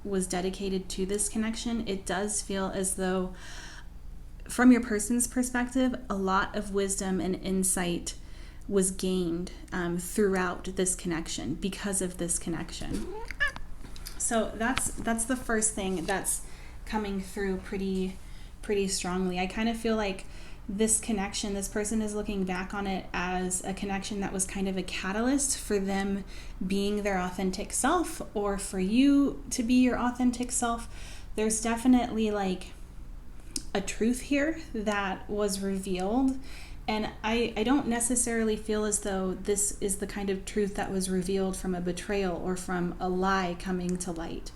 was dedicated to this connection. It does feel as though, from your person's perspective, a lot of wisdom and insight was gained throughout this connection because of this connection. So that's the first thing that's coming through pretty strongly. I kind of feel like this connection, this person is looking back on it as a connection that was kind of a catalyst for them being their authentic self, or for you to be your authentic self. There's definitely like a truth here that was revealed. And I don't necessarily feel as though this is the kind of truth that was revealed from a betrayal or from a lie coming to light.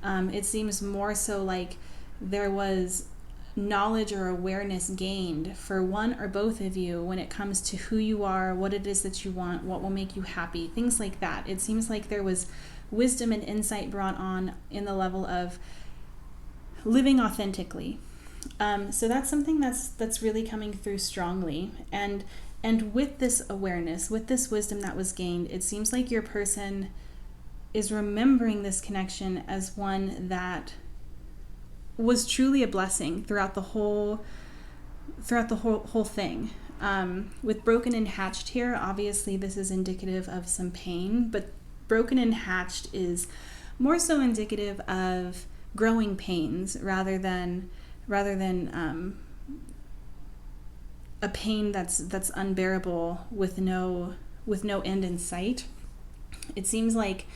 It seems more so like there was knowledge or awareness gained for one or both of you when it comes to who you are, what it is that you want, what will make you happy, things like that. It seems like there was wisdom and insight brought on in the level of living authentically. So that's something that's really coming through strongly. And with this awareness, with this wisdom that was gained, it seems like your person is remembering this connection as one that was truly a blessing throughout the whole thing. With broken and hatched here, obviously this is indicative of some pain, but broken and hatched is more so indicative of growing pains rather than a pain that's unbearable with no end in sight. It seems like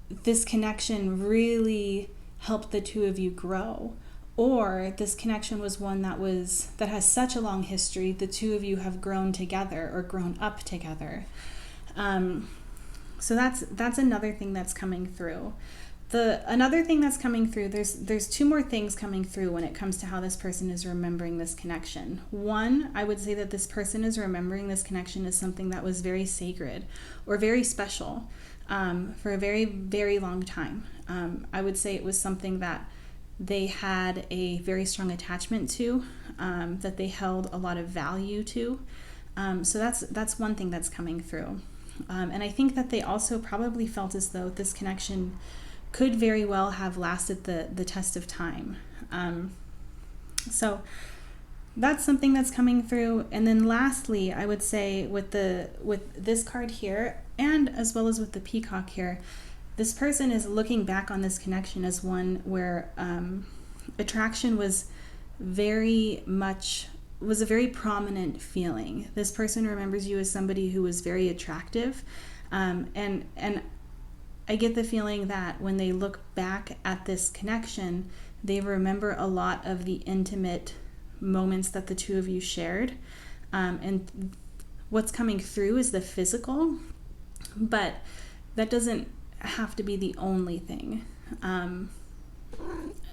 this connection really helped the two of you grow, or this connection was one that has such a long history. The two of you have grown together or grown up together. So that's another thing that's coming through. Another thing that's coming through, there's two more things coming through when it comes to how this person is remembering this connection. One, I would say that this person is remembering this connection as something that was very sacred or very special for a very, very long time. I would say it was something that they had a very strong attachment to, that they held a lot of value to. So that's one thing that's coming through. And I think that they also probably felt as though this connection could very well have lasted the test of time. So that's something that's coming through. And then lastly, I would say with this card here, and as well as with the peacock here, this person is looking back on this connection as one where attraction was a very prominent feeling. This person remembers you as somebody who was very attractive, and I get the feeling that when they look back at this connection, they remember a lot of the intimate moments that the two of you shared. And what's coming through is the physical, but that doesn't have to be the only thing.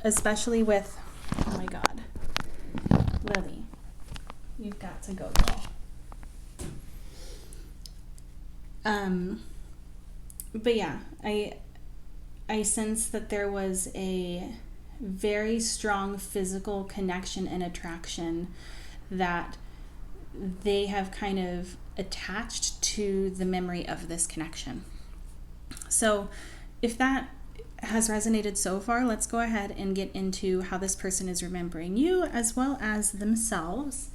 Especially with, oh my God, Lily, you've got to go, girl. But yeah, I sense that there was a very strong physical connection and attraction that they have kind of attached to the memory of this connection. So if that has resonated so far, let's go ahead and get into how this person is remembering you as well as themselves.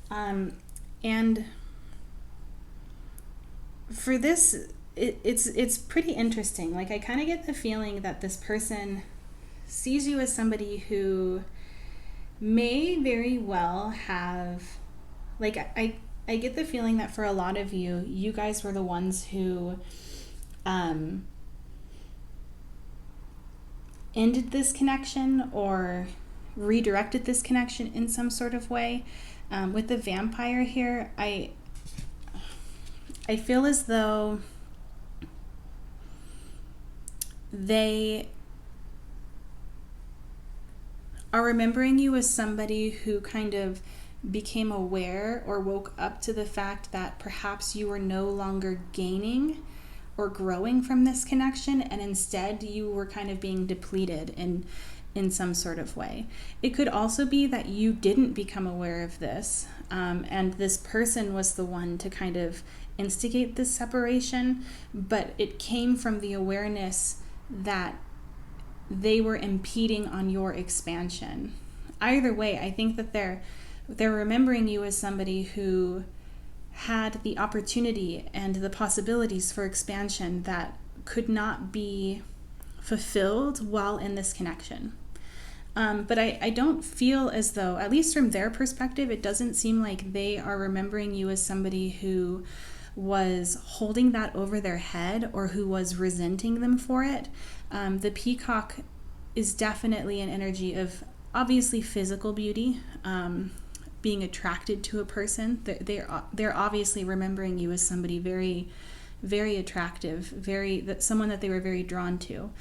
And for this, it's pretty interesting. Like, I kind of get the feeling that this person sees you as somebody who may very well have, like, I get the feeling that for a lot of you, you guys were the ones who ended this connection or redirected this connection in some sort of way. With the vampire here, I feel as though they are remembering you as somebody who kind of became aware or woke up to the fact that perhaps you were no longer gaining or growing from this connection, and instead you were kind of being depleted in some sort of way. It could also be that you didn't become aware of this, and this person was the one to kind of instigate this separation, but it came from the awareness that they were impeding on your expansion. Either way, I think that they're remembering you as somebody who had the opportunity and the possibilities for expansion that could not be fulfilled while in this connection. But I don't feel as though, at least from their perspective, it doesn't seem like they are remembering you as somebody who was holding that over their head or who was resenting them for it. The peacock is definitely an energy of obviously physical beauty, being attracted to a person. They're obviously remembering you as somebody very, very attractive, someone that they were very drawn to.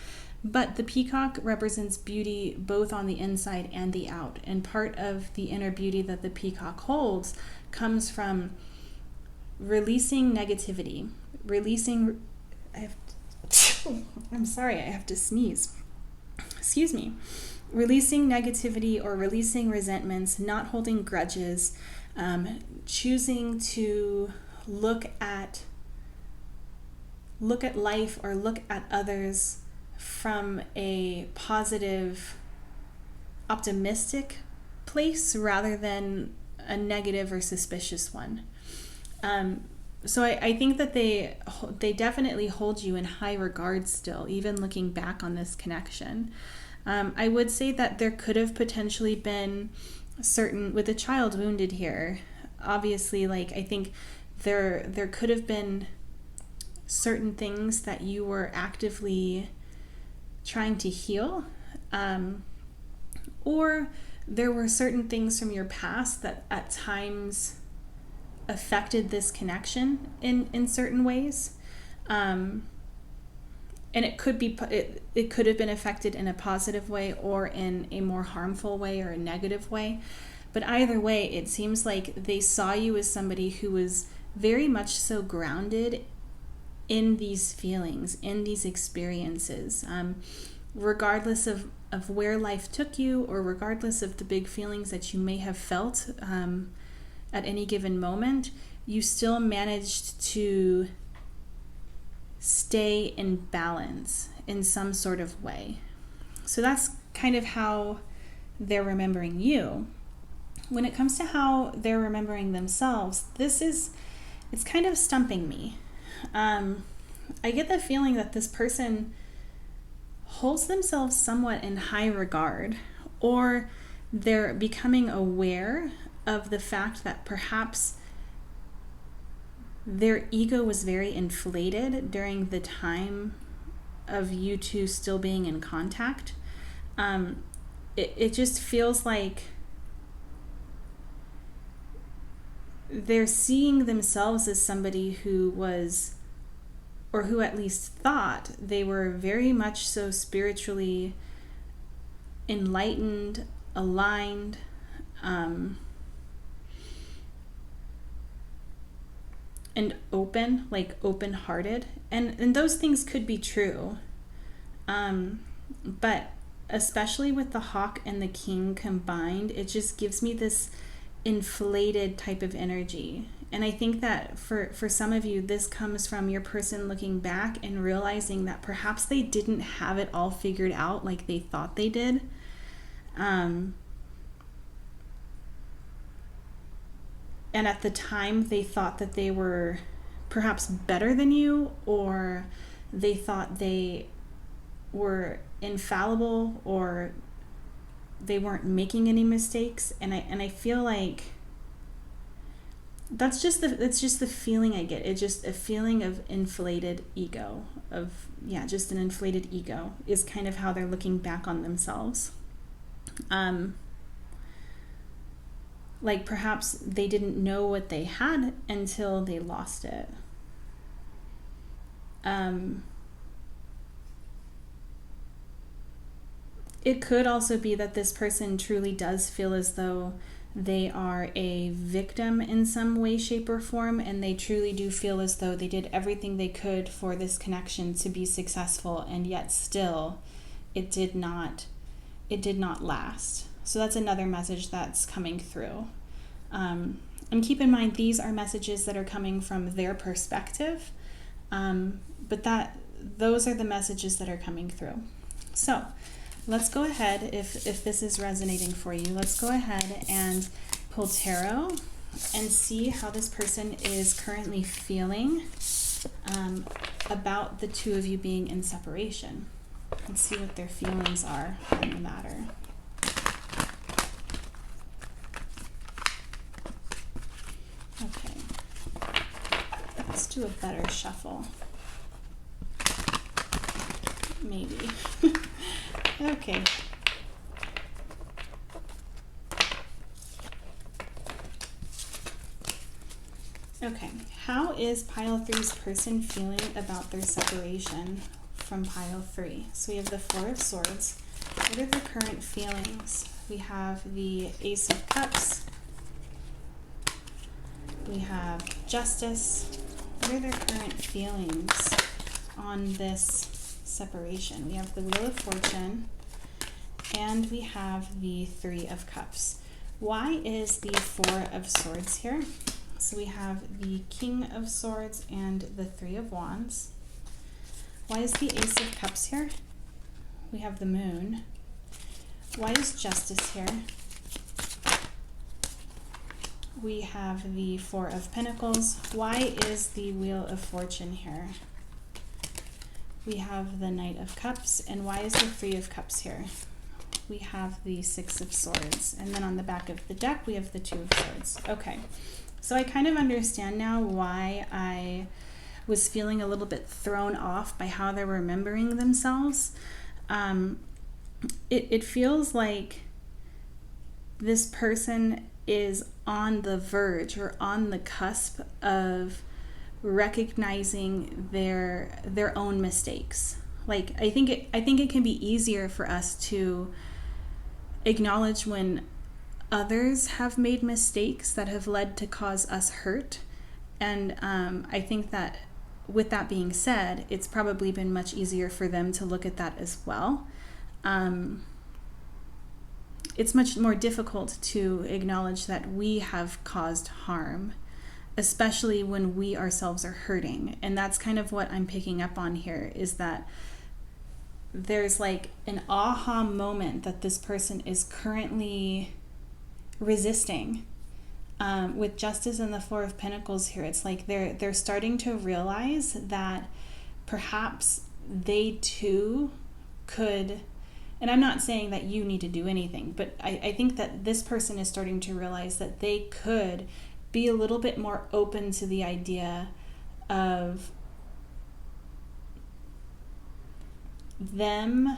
But the peacock represents beauty both on the inside and the out. And part of the inner beauty that the peacock holds comes from releasing negativity, I'm sorry, I have to sneeze. Excuse me. Releasing negativity or releasing resentments, not holding grudges, choosing to look at life or look at others from a positive, optimistic place rather than a negative or suspicious one. So I think that they definitely hold you in high regard still, even looking back on this connection. I would say that there could have potentially been with a child wounded here, obviously, like, I think there could have been certain things that you were actively trying to heal, or there were certain things from your past that at times affected this connection in certain ways, and it could have been affected in a positive way or in a more harmful way or a negative way. But either way, it seems like they saw you as somebody who was very much so grounded in these feelings, in these experiences, regardless of where life took you, or regardless of the big feelings that you may have felt at any given moment, you still managed to stay in balance in some sort of way. So that's kind of how they're remembering you. When it comes to how they're remembering themselves, it's kind of stumping me. I get the feeling that this person holds themselves somewhat in high regard, or they're becoming aware of the fact that perhaps their ego was very inflated during the time of you two still being in contact. It just feels like they're seeing themselves as somebody who was, or who at least thought they were very much so spiritually enlightened, aligned, and open, like open-hearted. And those things could be true. But especially with the hawk and the king combined, it just gives me this inflated type of energy. And I think that for some of you, this comes from your person looking back and realizing that perhaps they didn't have it all figured out like they thought they did. And at the time, they thought that they were perhaps better than you, or they thought they were infallible, or they weren't making any mistakes. And I feel like that's just the feeling I get. It's just a feeling of inflated ego, just an inflated ego is kind of how they're looking back on themselves. Like perhaps they didn't know what they had until they lost it. It could also be that this person truly does feel as though they are a victim in some way, shape, or form, and they truly do feel as though they did everything they could for this connection to be successful, and yet still it did not last. So that's another message that's coming through. And keep in mind, these are messages that are coming from their perspective, but those are the messages that are coming through. So let's go ahead, if this is resonating for you, let's go ahead and pull tarot and see how this person is currently feeling about the two of you being in separation. Let's see what their feelings are on the matter. Okay, let's do a better shuffle. Maybe. Okay. Okay, how is pile 3's person feeling about their separation from pile 3? So we have the Four of Swords. What are their current feelings? We have the Ace of Cups. We have Justice. What are their current feelings on this separation? We have the Wheel of Fortune, and we have the Three of Cups. Why is the Four of Swords here? So we have the King of Swords and the Three of Wands. Why is the Ace of Cups here? We have the Moon. Why is Justice here? We have the Four of Pentacles. Why is the Wheel of Fortune here? We have the Knight of Cups. And why is the Three of Cups here? We have the Six of Swords. And then on the back of the deck, we have the Two of Swords. Okay, so I kind of understand now why I was feeling a little bit thrown off by how they're remembering themselves. It feels like this person is on the verge or on the cusp of recognizing their own mistakes. Like I think it can be easier for us to acknowledge when others have made mistakes that have led to cause us hurt. And I think that with that being said, it's probably been much easier for them to look at that as well. It's much more difficult to acknowledge that we have caused harm, especially when we ourselves are hurting. And that's kind of what I'm picking up on here, is that there's like an aha moment that this person is currently resisting. With Justice and the Four of Pentacles here, it's like they're starting to realize that perhaps they too could, and I'm not saying that you need to do anything, but I think that this person is starting to realize that they could be a little bit more open to the idea of them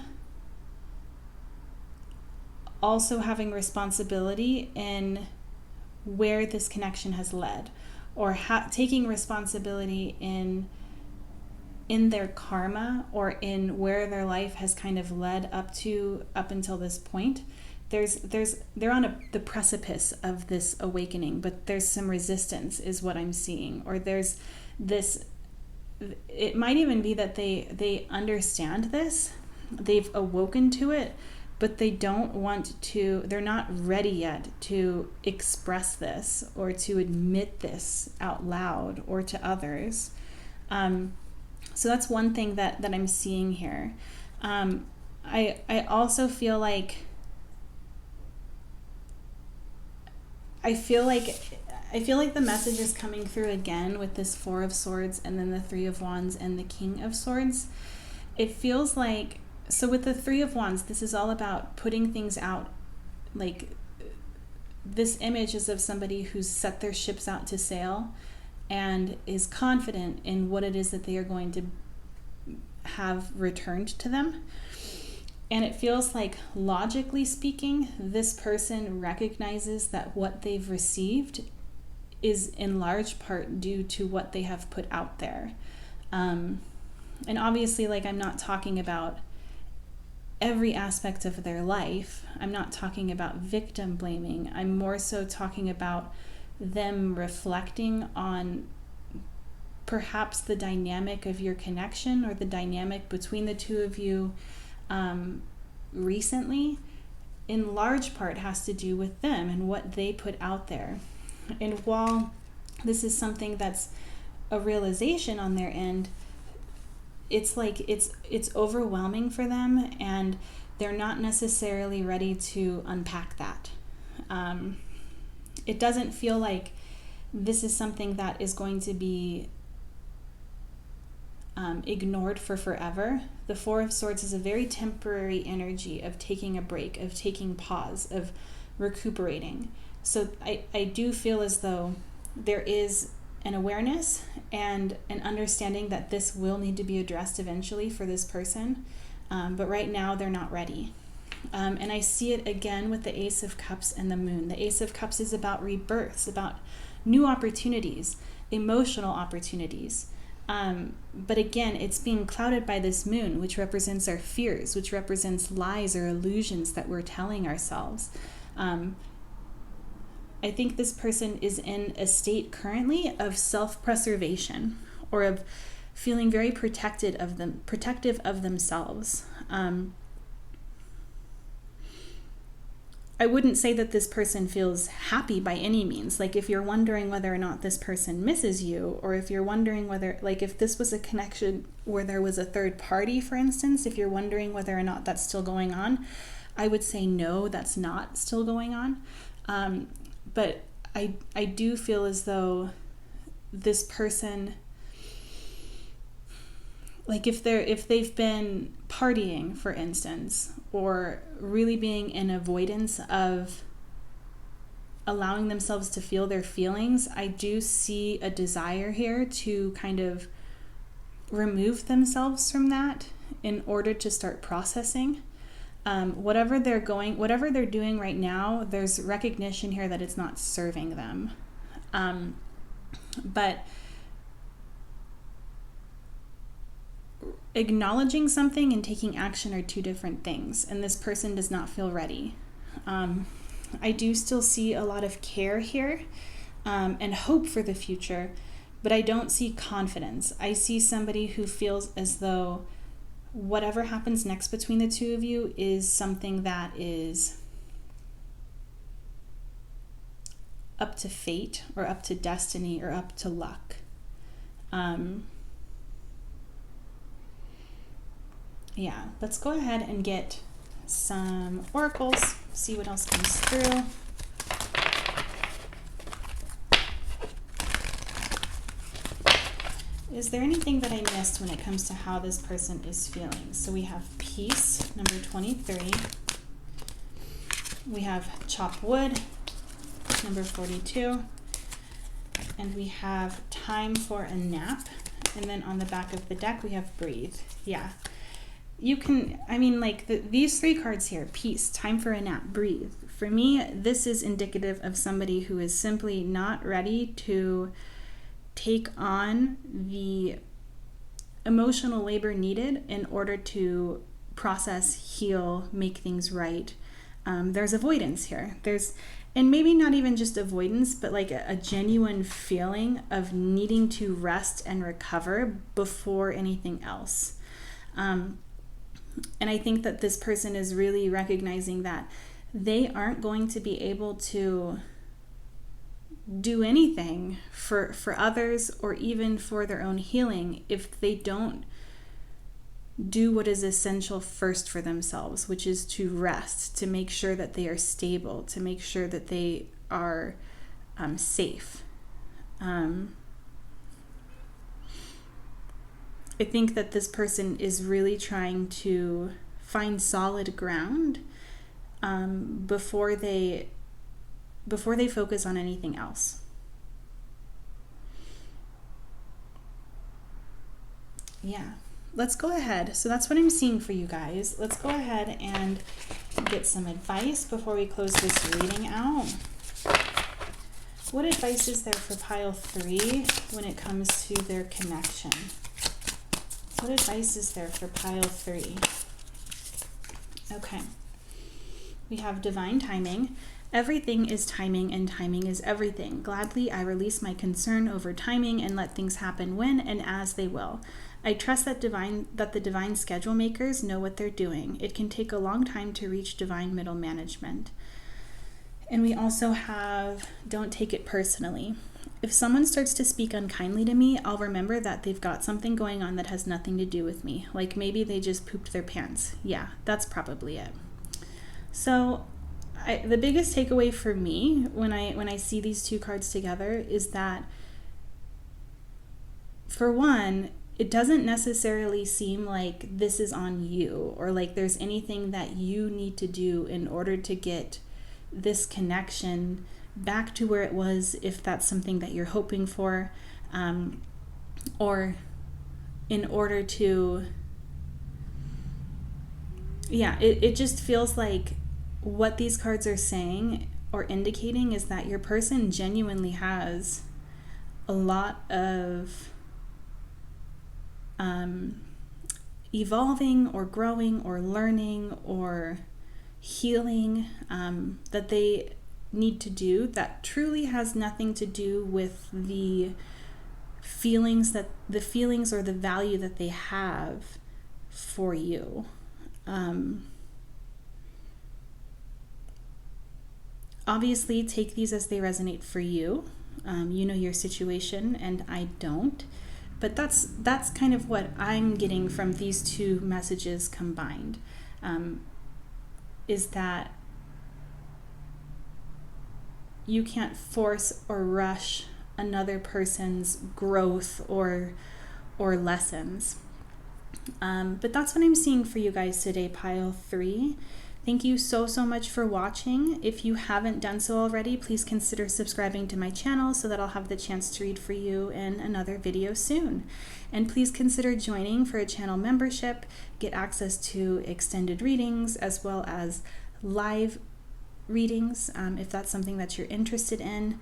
also having responsibility in where this connection has led, or taking responsibility in their karma, or in where their life has kind of led up until this point. They're on the precipice of this awakening, but there's some resistance is what I'm seeing. Or there's this, it might even be that they understand this, they've awoken to it, but they don't want to, they're not ready yet to express this or to admit this out loud or to others. So that's one thing that I'm seeing here. I also feel like I feel like the message is coming through again with this Four of Swords and then the Three of Wands and the King of Swords. It feels like, so with the Three of Wands, this is all about putting things out. Like, this image is of somebody who's set their ships out to sail and is confident in what it is that they are going to have returned to them. And it feels like, logically speaking, this person recognizes that what they've received is in large part due to what they have put out there. And obviously, like, I'm not talking about every aspect of their life. I'm not talking about victim blaming. I'm more so talking about them reflecting on perhaps the dynamic of your connection or the dynamic between the two of you recently, in large part has to do with them and what they put out there. And while this is something that's a realization on their end, it's like it's overwhelming for them, and they're not necessarily ready to unpack that. It doesn't feel like this is something that is going to be ignored for forever. The Four of Swords is a very temporary energy of taking a break, of taking pause, of recuperating. So I do feel as though there is an awareness and an understanding that this will need to be addressed eventually for this person, but right now they're not ready. And I see it again with the Ace of Cups and the Moon. The Ace of Cups is about rebirths, about new opportunities, emotional opportunities. But again, it's being clouded by this Moon, which represents our fears, which represents lies or illusions that we're telling ourselves. I think this person is in a state currently of self-preservation, or of feeling very protective of themselves. I wouldn't say that this person feels happy by any means. Like, if you're wondering whether or not this person misses you, or if you're wondering whether, like, if this was a connection where there was a third party, for instance, if you're wondering whether or not that's still going on, I would say no, that's not still going on. But I do feel as though this person, like, if they've been partying, for instance, or really being in avoidance of allowing themselves to feel their feelings, I do see a desire here to kind of remove themselves from that in order to start processing. Whatever they're doing right now, there's recognition here that it's not serving them. But acknowledging something and taking action are two different things, and this person does not feel ready. I do still see a lot of care here, and hope for the future, but I don't see confidence. I see somebody who feels as though whatever happens next between the two of you is something that is up to fate, or up to destiny, or up to luck. Yeah, let's go ahead and get some oracles, see what else comes through. Is there anything that I missed when it comes to how this person is feeling? So we have peace, number 23. We have chop wood, number 42. And we have time for a nap. And then on the back of the deck, we have breathe. Yeah. You can, I mean, like, these three cards here, peace, time for a nap, breathe. For me, this is indicative of somebody who is simply not ready to take on the emotional labor needed in order to process, heal, make things right. There's avoidance here. And maybe not even just avoidance, but like a genuine feeling of needing to rest and recover before anything else. And I think that this person is really recognizing that they aren't going to be able to do anything for others or even for their own healing if they don't do what is essential first for themselves, which is to rest, to make sure that they are stable, to make sure that they are safe. I think that this person is really trying to find solid ground before they focus on anything else. Yeah, let's go ahead. So that's what I'm seeing for you guys. Let's go ahead and get some advice before we close this reading out. What advice is there for pile 3 when it comes to their connection? What advice is there for pile 3? Okay. We have divine timing. Everything is timing, and timing is everything. Gladly, I release my concern over timing and let things happen when and as they will. I trust that the divine schedule makers know what they're doing. It can take a long time to reach divine middle management. And we also have, don't take it personally. If someone starts to speak unkindly to me, I'll remember that they've got something going on that has nothing to do with me. Like maybe they just pooped their pants. Yeah, that's probably it. So the biggest takeaway for me when I see these two cards together is that, for one, it doesn't necessarily seem like this is on you or like there's anything that you need to do in order to get this connection back to where it was, if that's something that you're hoping for, or in order to, it just feels like what these cards are saying or indicating is that your person genuinely has a lot of evolving or growing or learning or healing that they need to do that truly has nothing to do with the feelings or the value that they have for you. Obviously, take these as they resonate for you. You know your situation, and I don't. But that's kind of what I'm getting from these two messages combined, is that you can't force or rush another person's growth or lessons. But that's what I'm seeing for you guys today, pile 3. Thank you so much for watching. If you haven't done so already, please consider subscribing to my channel so that I'll have the chance to read for you in another video soon. And please consider joining for a channel membership, get access to extended readings as well as live readings if that's something that you're interested in.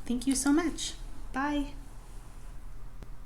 Thank you so much. Bye.